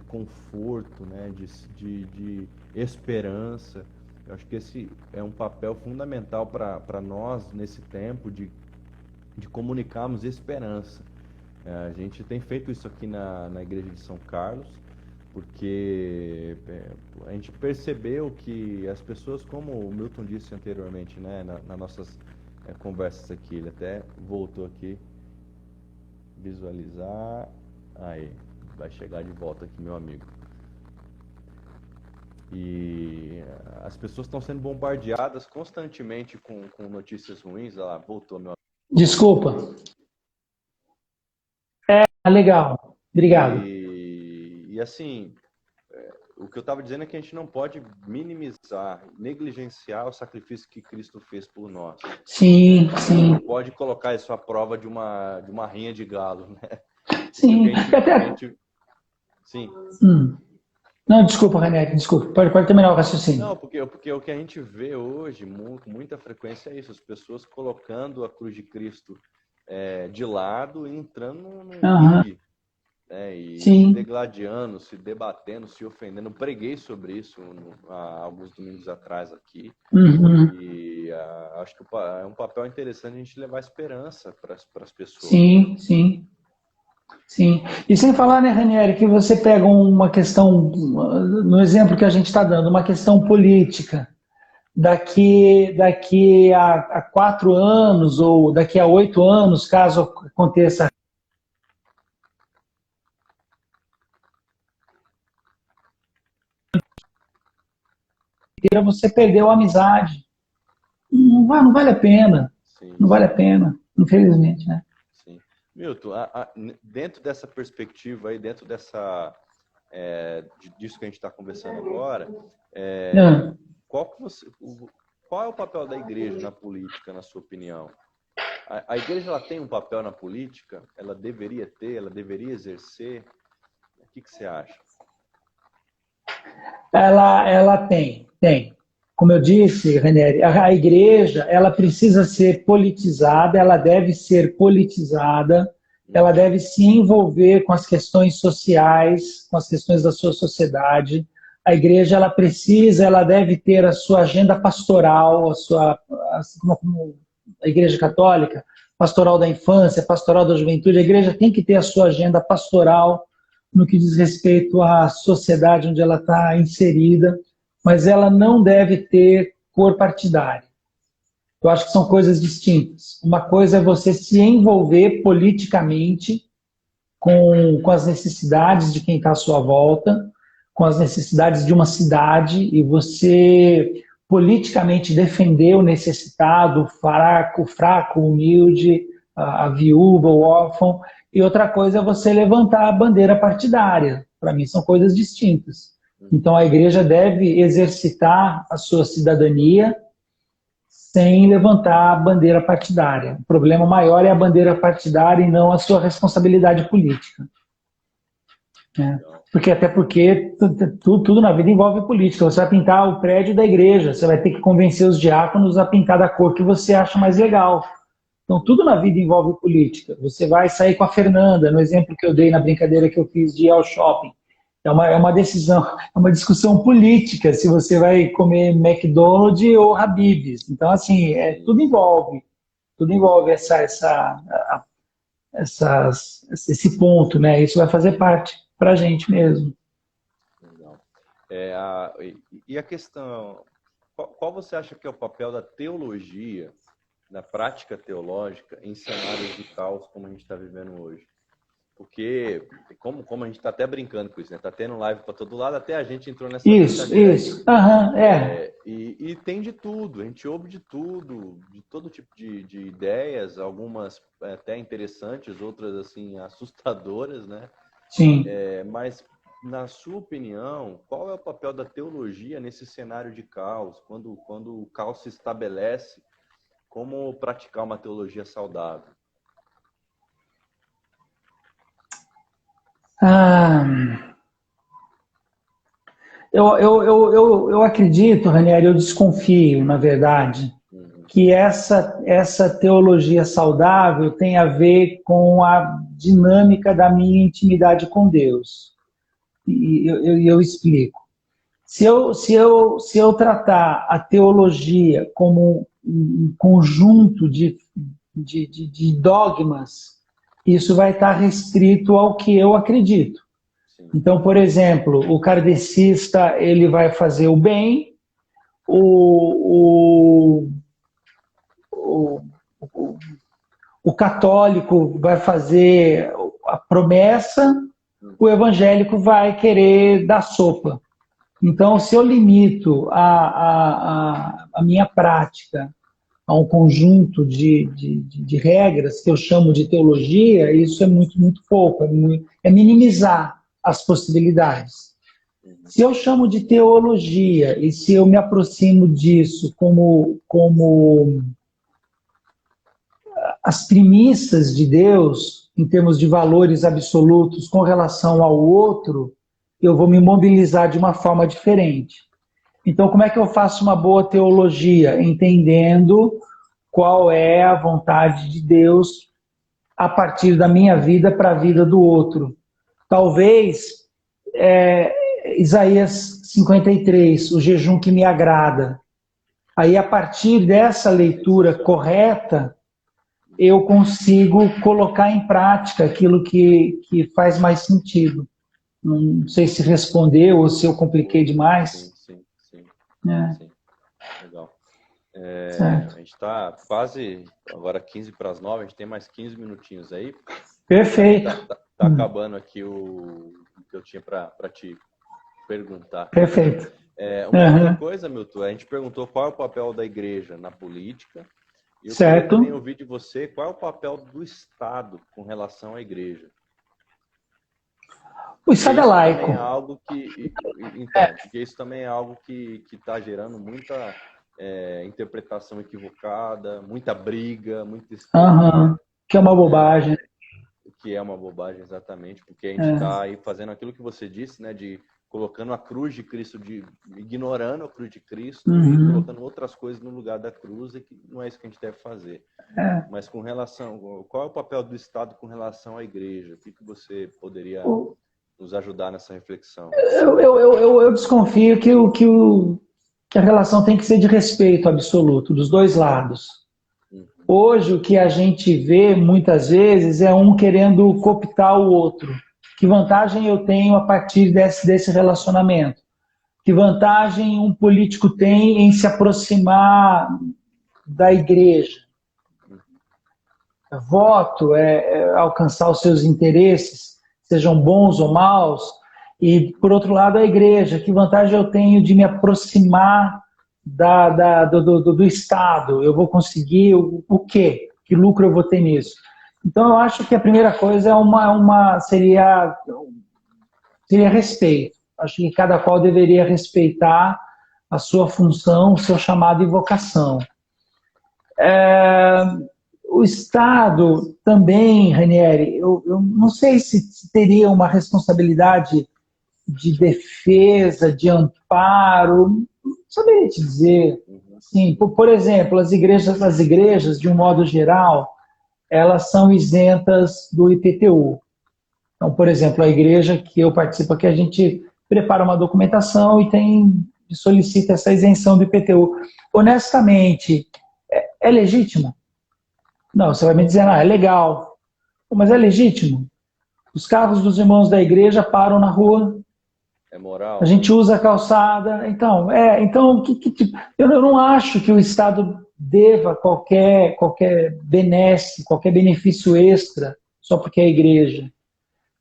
conforto, né? de esperança. Eu acho que esse é um papel fundamental para nós nesse tempo de comunicarmos esperança. A gente tem feito isso aqui na Igreja de São Carlos, porque a gente percebeu que as pessoas, como o Milton disse anteriormente, né, nas nossas conversas aqui, ele até voltou aqui, visualizar, aí, vai chegar de volta aqui, meu amigo. E as pessoas estão sendo bombardeadas constantemente com notícias ruins. Olha lá, voltou, meu amigo. Desculpa. Legal. Obrigado. E assim, o que eu estava dizendo é que a gente não pode minimizar, negligenciar o sacrifício que Cristo fez por nós. Sim, sim. Não pode colocar isso à prova de uma rinha de galo, né? Sim. Sim. Não, desculpa, René, desculpa. Pode terminar o raciocínio. Não, porque o que a gente vê hoje, com muita frequência, é isso. As pessoas colocando a cruz de Cristo de lado e entrando no ringue, e se degladiando, se debatendo, se ofendendo. Eu preguei sobre isso há alguns domingos atrás aqui. E acho que é um papel interessante a gente levar esperança para as pessoas. Sim, sim. Sim. E sem falar, né, Ranieri, que você pega uma questão, no exemplo que a gente está dando, uma questão política. Daqui a 4 anos ou daqui a 8 anos, caso aconteça, você perdeu a amizade. Não vale a pena. Sim. Não vale a pena, infelizmente, né? Sim. Milton, dentro dessa perspectiva aí, dentro disso que a gente está conversando agora, qual é o papel da igreja na política, na sua opinião? A igreja, ela tem um papel na política? Ela deveria ter? Ela deveria exercer? O que você acha? Ela tem. Como eu disse, René, a igreja, ela precisa ser politizada, ela deve ser politizada, ela deve se envolver com as questões sociais, com as questões da sua sociedade, a igreja ela deve ter a sua agenda pastoral, assim como a igreja católica, pastoral da infância, pastoral da juventude. A igreja tem que ter a sua agenda pastoral no que diz respeito à sociedade onde ela está inserida, mas ela não deve ter cor partidária. Eu acho que são coisas distintas. Uma coisa é você se envolver politicamente com as necessidades de quem está à sua volta, com as necessidades de uma cidade, e você politicamente defender o necessitado, o fraco, o humilde, a viúva, o órfão. E outra coisa é você levantar a bandeira partidária. Para mim, são coisas distintas. Então, a igreja deve exercitar a sua cidadania sem levantar a bandeira partidária. O problema maior é a bandeira partidária e não a sua responsabilidade política. Até porque tudo na vida envolve política. Você vai pintar o prédio da igreja, você vai ter que convencer os diáconos a pintar da cor que você acha mais legal. Então, tudo na vida envolve política. Você vai sair com a Fernanda, no exemplo que eu dei na brincadeira que eu fiz de ir ao shopping. É uma decisão, é uma discussão política se você vai comer McDonald's ou Habib's. Então, assim, tudo envolve esse ponto, né? Isso vai fazer parte para a gente mesmo. Legal. E a questão, qual você acha que é o papel da teologia, da prática teológica, em cenários de caos como a gente está vivendo hoje? Porque, como a gente está até brincando com isso, né? Tá tendo live para todo lado, até a gente entrou nessa brincadeira. Isso. E tem de tudo, a gente ouve de tudo, de todo tipo de ideias, algumas até interessantes, outras assim assustadoras, né? Sim. Mas, na sua opinião, qual é o papel da teologia nesse cenário de caos? Quando o caos se estabelece, como praticar uma teologia saudável? Eu acredito, Ranieri, eu desconfio, na verdade, que essa teologia saudável tem a ver com a dinâmica da minha intimidade com Deus. E eu explico. Se eu tratar a teologia como um conjunto de dogmas, isso vai estar restrito ao que eu acredito. Então, por exemplo, o kardecista ele vai fazer o bem, o católico vai fazer a promessa, o evangélico vai querer dar sopa. Então, se eu limito a minha prática a um conjunto de regras que eu chamo de teologia, isso é muito, muito pouco, é minimizar as possibilidades. Se eu chamo de teologia e se eu me aproximo disso como as premissas de Deus, em termos de valores absolutos com relação ao outro, eu vou me mobilizar de uma forma diferente. Então, como é que eu faço uma boa teologia? Entendendo qual é a vontade de Deus a partir da minha vida para a vida do outro. Talvez Isaías 53, o jejum que me agrada. Aí, a partir dessa leitura correta, eu consigo colocar em prática aquilo que faz mais sentido. Não sei se respondeu ou se eu compliquei demais. Sim. Sim. Legal. A gente está quase, agora 15 para as 9, a gente tem mais 15 minutinhos aí. Perfeito. Tá acabando aqui o que eu tinha para te perguntar. Perfeito. Uma outra coisa, Milton, a gente perguntou qual é o papel da igreja na política. E eu queria também ouvir de você qual é o papel do Estado com relação à igreja. O Estado é laico. Porque isso também é algo que está gerando muita interpretação equivocada, muita briga, muita que é uma bobagem. Que é uma bobagem, exatamente, porque a gente está aí fazendo aquilo que você disse, né, de colocando a cruz de Cristo, ignorando a cruz de Cristo e colocando outras coisas no lugar da cruz, e que não é isso que a gente deve fazer. Mas com relação, qual é o papel do Estado com relação à igreja? O que você poderia nos ajudar nessa reflexão? Eu desconfio que a relação tem que ser de respeito absoluto, dos dois lados. Hoje, o que a gente vê, muitas vezes, é um querendo cooptar o outro. Que vantagem eu tenho a partir desse relacionamento? Que vantagem um político tem em se aproximar da igreja? Voto é alcançar os seus interesses, sejam bons ou maus. E, por outro lado, a igreja. Que vantagem eu tenho de me aproximar do Estado? Eu vou conseguir o quê? Que lucro eu vou ter nisso? Então, eu acho que a primeira coisa seria respeito. Acho que cada qual deveria respeitar a sua função, o seu chamado e vocação. O Estado também, Ranieri, eu não sei se teria uma responsabilidade de defesa, de amparo, não saberia te dizer. Assim, por exemplo, as igrejas, de um modo geral, elas são isentas do IPTU. Então, por exemplo, a igreja que eu participo aqui, a gente prepara uma documentação e solicita essa isenção do IPTU. Honestamente, é legítimo? Não, você vai me dizer, é legal. Mas é legítimo? Os carros dos irmãos da igreja param na rua. É moral? A gente usa a calçada. Então, eu não acho que o Estado deva qualquer benesse, qualquer benefício extra só porque é igreja.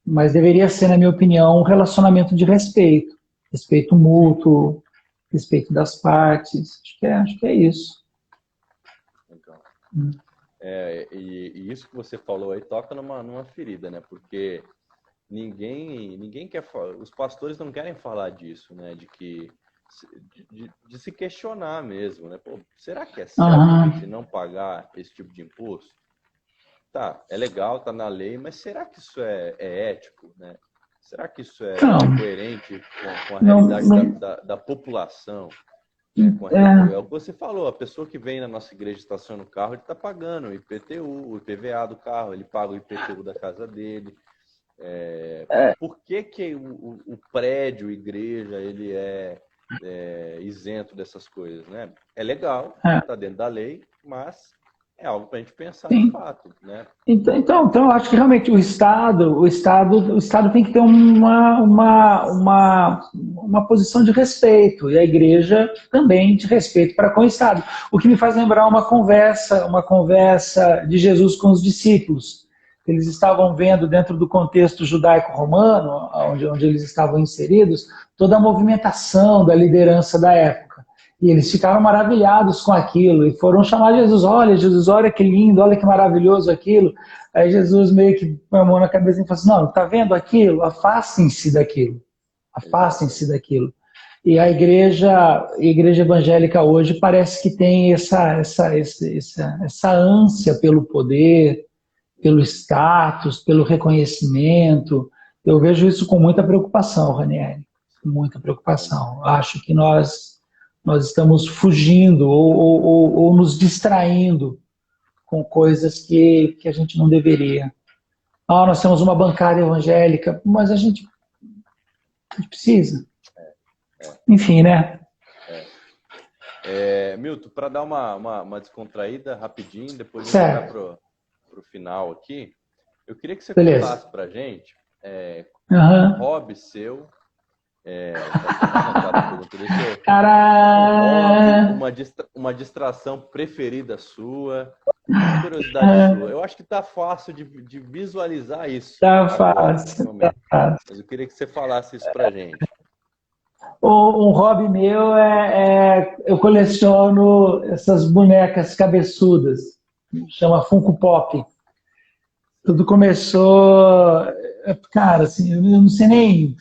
Mas deveria ser, na minha opinião, um relacionamento de respeito. Respeito mútuo, respeito das partes. Acho que é isso. Legal. E isso que você falou aí toca numa ferida, né? Porque ninguém quer falar, os pastores não querem falar disso, né? De se questionar mesmo, né? Pô, será que é certo a gente não pagar esse tipo de imposto? Tá, é legal, tá na lei, mas será que isso é ético, né? Será que isso é coerente com a realidade da população? É o que você falou, a pessoa que vem na nossa igreja, estaciona o carro, ele está pagando o IPTU, o IPVA do carro, ele paga o IPTU da casa dele. Por que o prédio, igreja, ele é isento dessas coisas, né? É legal, está dentro da lei, mas é algo para a gente pensar de fato, né? Então, eu acho que realmente o Estado tem que ter uma posição de respeito, e a igreja também de respeito para com o Estado. O que me faz lembrar uma conversa de Jesus com os discípulos. Eles estavam vendo, dentro do contexto judaico-romano, onde eles estavam inseridos, toda a movimentação da liderança da época. E eles ficaram maravilhados com aquilo e foram chamar Jesus. Olha que lindo, olha que maravilhoso aquilo. Aí Jesus meio que põe a mão na cabeça e fala assim, não, tá vendo aquilo? Afastem-se daquilo. Afastem-se daquilo. E a igreja evangélica hoje parece que tem essa ânsia pelo poder, pelo status, pelo reconhecimento. Eu vejo isso com muita preocupação, Ranieri. Muita preocupação. Acho que nós estamos fugindo ou nos distraindo com coisas que a gente não deveria. Nós temos uma bancada evangélica, mas a gente precisa. Enfim, né? Milton, para dar uma descontraída rapidinho, depois de entrar para o final aqui, eu queria que você contasse para a gente um hobby seu, uma distração preferida sua, uma curiosidade sua. Eu acho que tá fácil de visualizar isso. Tá fácil. Mas eu queria que você falasse isso pra gente. Um hobby meu eu coleciono essas bonecas cabeçudas, chama Funko Pop. Tudo começou, cara, assim, eu não sei nem,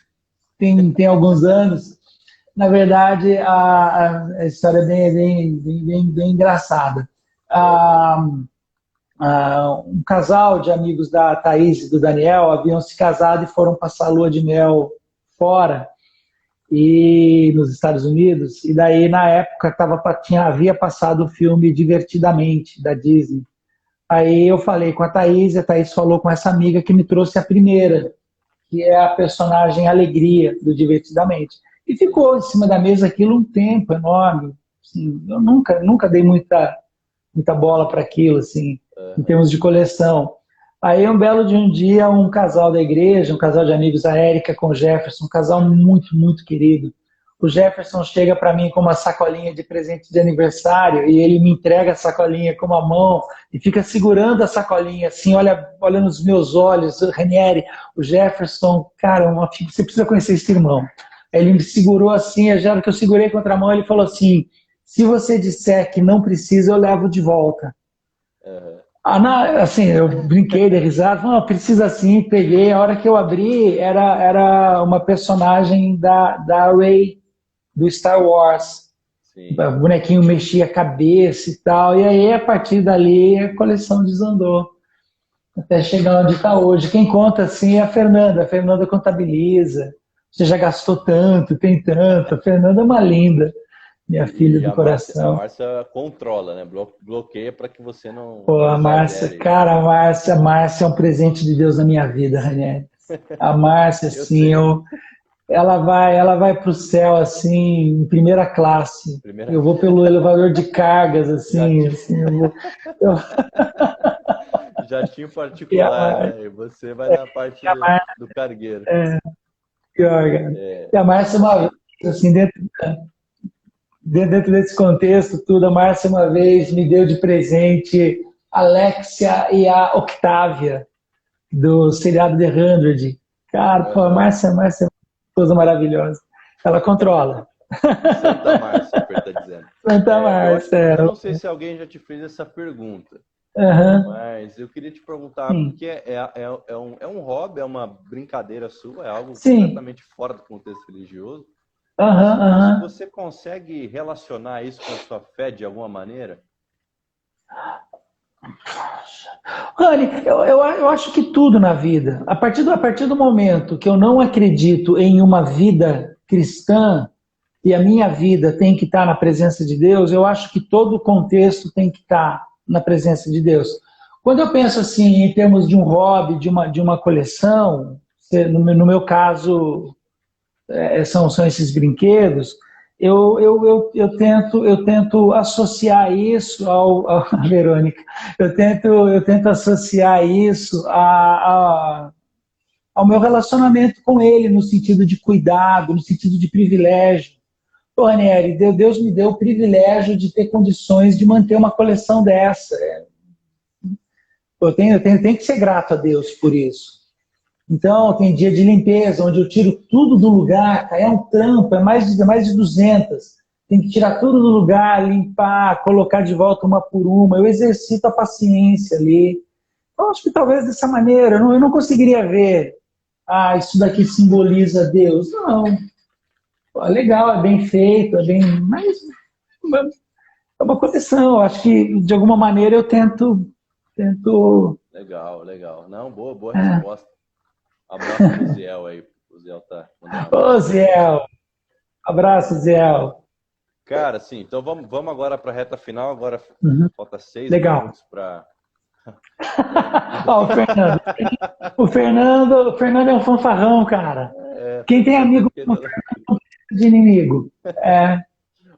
tem alguns anos. Na verdade, a história é bem engraçada. Um casal de amigos da Thaís e do Daniel haviam se casado e foram passar a lua de mel fora, e nos Estados Unidos. E daí, na época, havia passado o filme Divertidamente, da Disney. Aí eu falei com a Thaís falou com essa amiga que me trouxe a primeira, que é a personagem Alegria, do Divertidamente. E ficou em cima da mesa aquilo um tempo enorme. Assim, eu nunca dei muita bola para aquilo, assim, em termos de coleção. Aí, um belo de um dia, um casal da igreja, um casal de amigos, a Érica com o Jefferson, um casal muito, muito querido. O Jefferson chega para mim com uma sacolinha de presente de aniversário e ele me entrega a sacolinha com uma mão e fica segurando a sacolinha assim, olha nos meus olhos, Ranieri, o Jefferson, cara, você precisa conhecer esse irmão. Aí ele me segurou assim, a hora que eu segurei contra a mão, ele falou assim, se você disser que não precisa, eu levo de volta. Assim, eu brinquei, dei risada, não, precisa sim, peguei. A hora que eu abri, era uma personagem da Rey, do Star Wars. Sim. O bonequinho mexia a cabeça e tal. E aí, a partir dali, a coleção desandou. Até chegar onde está hoje. Quem conta, assim, é a Fernanda. A Fernanda contabiliza. Você já gastou tanto, tem tanto. A Fernanda é uma linda. Minha filha do coração. A Márcia controla, né? Bloqueia para que você não... Pô, a Márcia, cara, a Márcia é um presente de Deus na minha vida, Ranieri. A Márcia, assim, ela vai para o céu, assim, em primeira classe. Eu vou pelo elevador de cargas, assim, Jatinho particular, né? E você vai na parte do cargueiro. Pior, cara. E a Márcia, uma vez, assim, dentro desse contexto tudo, a Márcia uma vez me deu de presente Alexia e a Octávia, do seriado The 100. Cara, pô, a Márcia é uma coisa maravilhosa. Ela controla. Santa Márcia, o Fer tá dizendo. Santa Márcia. Eu não sei se alguém já te fez essa pergunta, mas eu queria te perguntar, porque é um hobby, é uma brincadeira sua, é algo completamente fora do contexto religioso. Se você consegue relacionar isso com a sua fé de alguma maneira? Rani, eu acho que tudo na vida, a partir do momento que eu não acredito em uma vida cristã e a minha vida tem que estar na presença de Deus, eu acho que todo o contexto tem que estar na presença de Deus. Quando eu penso assim em termos de um hobby, de uma coleção, no meu caso são esses brinquedos, eu tento associar isso ao Verônica, eu tento associar isso ao meu relacionamento com ele, no sentido de cuidado, no sentido de privilégio. Pô, Ranieri, Deus me deu o privilégio de ter condições de manter uma coleção dessa. Eu tenho que ser grato a Deus por isso. Então, tem dia de limpeza, onde eu tiro tudo do lugar, é um trampo, é mais de 200. Tem que tirar tudo do lugar, limpar, colocar de volta uma por uma. Eu exercito a paciência ali. Eu acho que talvez dessa maneira, eu não conseguiria ver, isso daqui simboliza Deus. Não. É legal, é bem feito, mas é uma coleção. Eu acho que, de alguma maneira, eu tento... Legal. Não, boa resposta. Abraço pro Ziel aí. O Ziel tá... Ô, Ziel! Abraço, Ziel! Cara, sim, então vamos agora para a reta final. Agora falta 6 minutos para... O Fernando é um fanfarrão, cara. Quem tem amigo com de inimigo.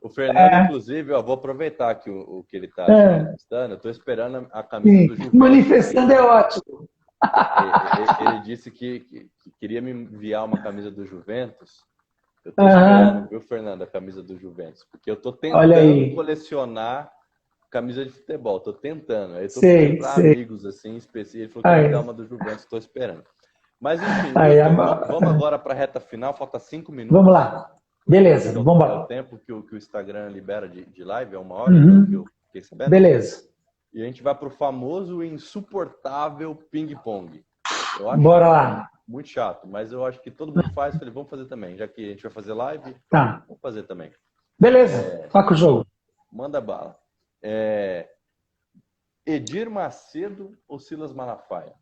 O Fernando, inclusive, vou aproveitar que o que ele está manifestando. Eu estou esperando a camisa do Juventus. Manifestando é ótimo. Ele disse que queria me enviar uma camisa do Juventus. Eu estou esperando, viu, Fernando, a camisa do Juventus. Porque eu estou tentando colecionar camisa de futebol. Estou tentando. Aí estou pedindo para amigos assim, específicos. Ele falou que ia dar uma do Juventus. Estou esperando. Mas, enfim, vamos agora para a reta final. Falta 5 minutos. Vamos lá. Beleza, vamos lá. É o tempo que o Instagram libera de live, é 1 hora, então, que eu fiquei sabendo. Beleza. E a gente vai para o famoso e insuportável ping-pong. Bora lá. Muito chato, mas eu acho que todo mundo faz. Falei, vamos fazer também. Já que a gente vai fazer live, vamos fazer também. Beleza, toca o jogo. Manda bala. Edir Macedo ou Silas Malafaia?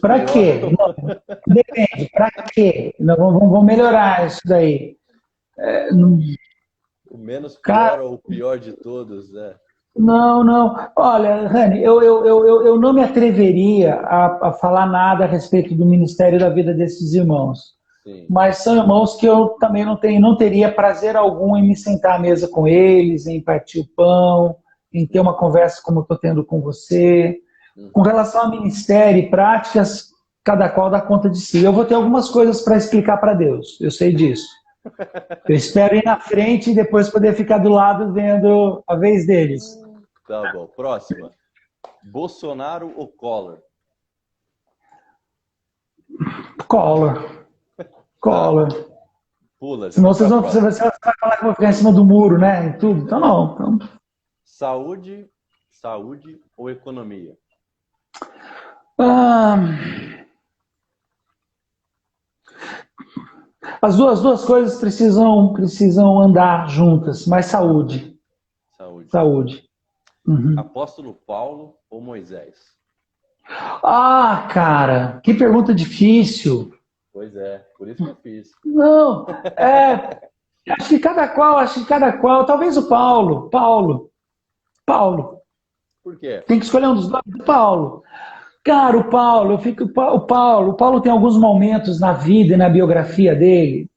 Para quê? Depende, para quê? Vamos melhorar isso daí. O menos pior ou o pior de todos, né? Não, não. Olha, Rani, eu não me atreveria a falar nada a respeito do ministério da vida desses irmãos. Sim. Mas são irmãos que eu também não teria prazer algum em me sentar à mesa com eles, em partir o pão, em ter uma conversa como eu estou tendo com você. Com Uhum. relação ao ministério e práticas, cada qual dá conta de si. Eu vou ter algumas coisas para explicar para Deus, eu sei disso. Eu espero ir na frente e depois poder ficar do lado vendo a vez deles. Tá bom. Próxima. Bolsonaro ou Collor? Collor, Tá. Collor. Pula, já Senão vou para a próxima. você vai falar que eu vou ficar em cima do muro, né? E tudo. Então, não. Então, Saúde, saúde ou economia? ah, duas coisas precisam andar juntas, mas saúde. Saúde. Saúde. Uhum. Apóstolo Paulo ou Moisés? Ah, cara, que pergunta difícil. Pois é, por isso que eu fiz. Não, é, acho que cada qual, talvez o Paulo, Por quê? tem que escolher um dos dois, o Paulo. Cara, o Paulo, o Paulo tem alguns momentos na vida e na biografia dele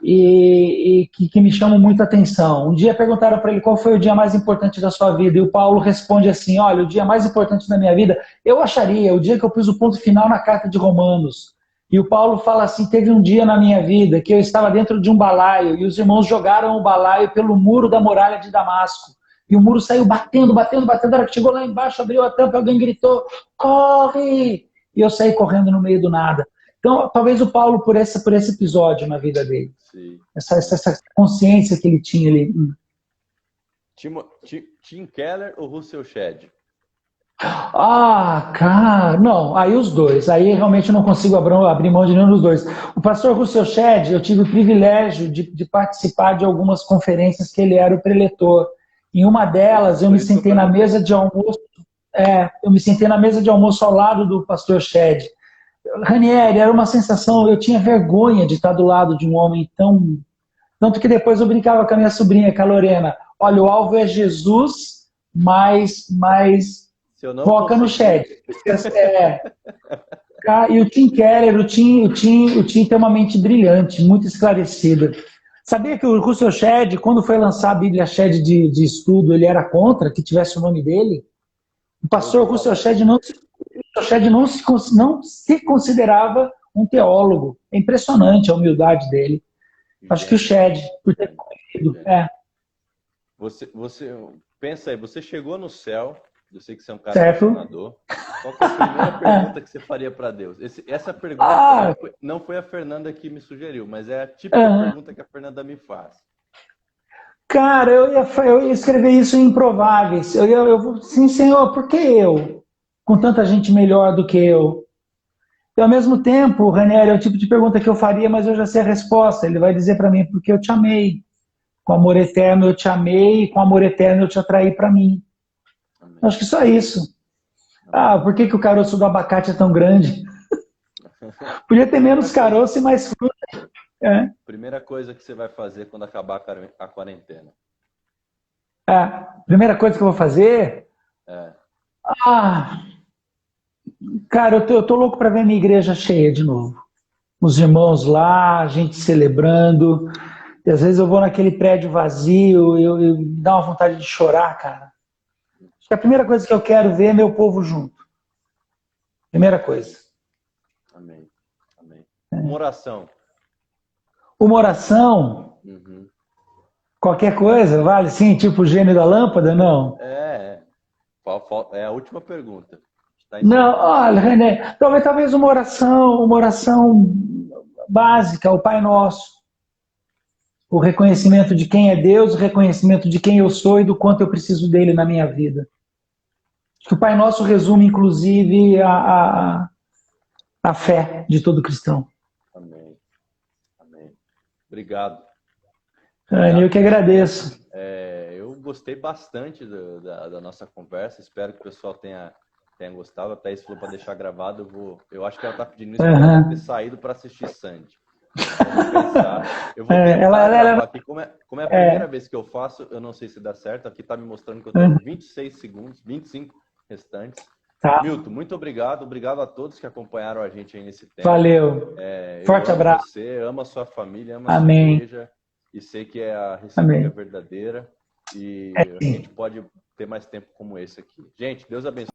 que me chamam muita atenção. Um dia perguntaram para ele qual foi o dia mais importante da sua vida, e o Paulo responde assim: olha, o dia mais importante da minha vida, eu acharia, o dia que eu pus o ponto final na carta de Romanos. E o Paulo fala assim: teve um dia na minha vida que eu estava dentro de um balaio, e os irmãos jogaram o balaio pelo muro da muralha de Damasco. E o muro saiu batendo, batendo, batendo. A hora que chegou lá embaixo, abriu a tampa, alguém gritou: corre! E eu saí correndo no meio do nada. Então, talvez o Paulo, por esse episódio na vida dele, Sim. essa consciência que ele tinha ali. Tim Keller ou Russell Shedd? Ah, cara, não, aí os dois, aí realmente eu não consigo abrir mão de nenhum dos dois. O pastor Russell Shedd, eu tive o privilégio de participar de algumas conferências que ele era o preletor. Em uma delas, eu Por me isso que eu sentei na perguntei. mesa de almoço, eu me sentei na mesa de almoço ao lado do pastor Shedd. Ranieri, era uma sensação, eu tinha vergonha de estar do lado de um homem tão. Tanto que depois eu brincava com a minha sobrinha, com a Lorena. Olha, o alvo é Jesus, mas Se eu não foca no Shed. conseguir. É, e o Tim Keller, o Tim tem uma mente brilhante, muito esclarecida. Sabia que o Russell Shedd, quando foi lançar a Bíblia Shedd de estudo, ele era contra que tivesse o nome dele? O Eu ouvi pastor Russell falar Shedd isso. não se considerava um teólogo. É impressionante a humildade dele. Acho que o Gênio, Shedd, por ter gênio, conhecido. gênio. Você pensa aí, você chegou no céu, eu sei que você é um cara Certo? questionador. Qual que é a primeira pergunta que você faria para Deus? Essa pergunta Ah, não foi a Fernanda que me sugeriu, mas é a típica ah, pergunta que a Fernanda me faz. cara, eu ia escrever isso em Improváveis. Sim, Senhor, por que eu? Com tanta gente melhor do que eu. E ao mesmo tempo, Ranieri, é o tipo de pergunta que eu faria, mas eu já sei a resposta. Ele vai dizer para mim, porque eu te amei. Com amor eterno eu te amei, e com amor eterno eu te atraí para mim. Amém. Acho que só isso. Amém. Ah, por que, que o caroço do abacate é tão grande? Podia ter Primeira menos coisa, caroço e mais fruta. É. primeira coisa que você vai fazer quando acabar a quarentena. Primeira coisa que eu vou fazer. É, Ah, cara, eu tô louco para ver minha igreja cheia de novo. Os irmãos lá, a gente celebrando. E às vezes eu vou naquele prédio vazio e me dá uma vontade de chorar, cara. Acho que a primeira coisa que eu quero ver é meu povo junto. Primeira coisa. amém. Amém. Uma oração. Uma oração, Uhum. qualquer coisa, vale sim, tipo o gênio da lâmpada? Não. É. É a última pergunta. Está Não, encerrando. olha, René, talvez uma oração básica, o Pai Nosso. O reconhecimento de quem é Deus, o reconhecimento de quem eu sou e do quanto eu preciso dele na minha vida. Que o Pai Nosso resume, inclusive, a fé de todo cristão. Amém. Amém. Obrigado. Anny, eu Obrigado que pelo tempo. agradeço. Eu gostei bastante da nossa conversa. Espero que o pessoal tenha gostado. A Thaís falou para deixar gravado. Eu acho que ela está pedindo isso porque ela deve ter Uhum. saído para assistir Sandy. Vamos pensar. Eu vou É, tentar ela gravar aqui. Como é a é, primeira vez que eu faço, eu não sei se dá certo. Aqui está me mostrando que eu tenho 26 segundos, 25 restantes. tá. Milton, muito obrigado. Obrigado a todos que acompanharam a gente aí nesse tempo. Valeu. Eu Forte amo abraço. você, amo a sua família, amo a sua Amém. igreja e sei que é a recíproca Amém. verdadeira e a Sim. gente pode ter mais tempo como esse aqui. Gente, Deus abençoe.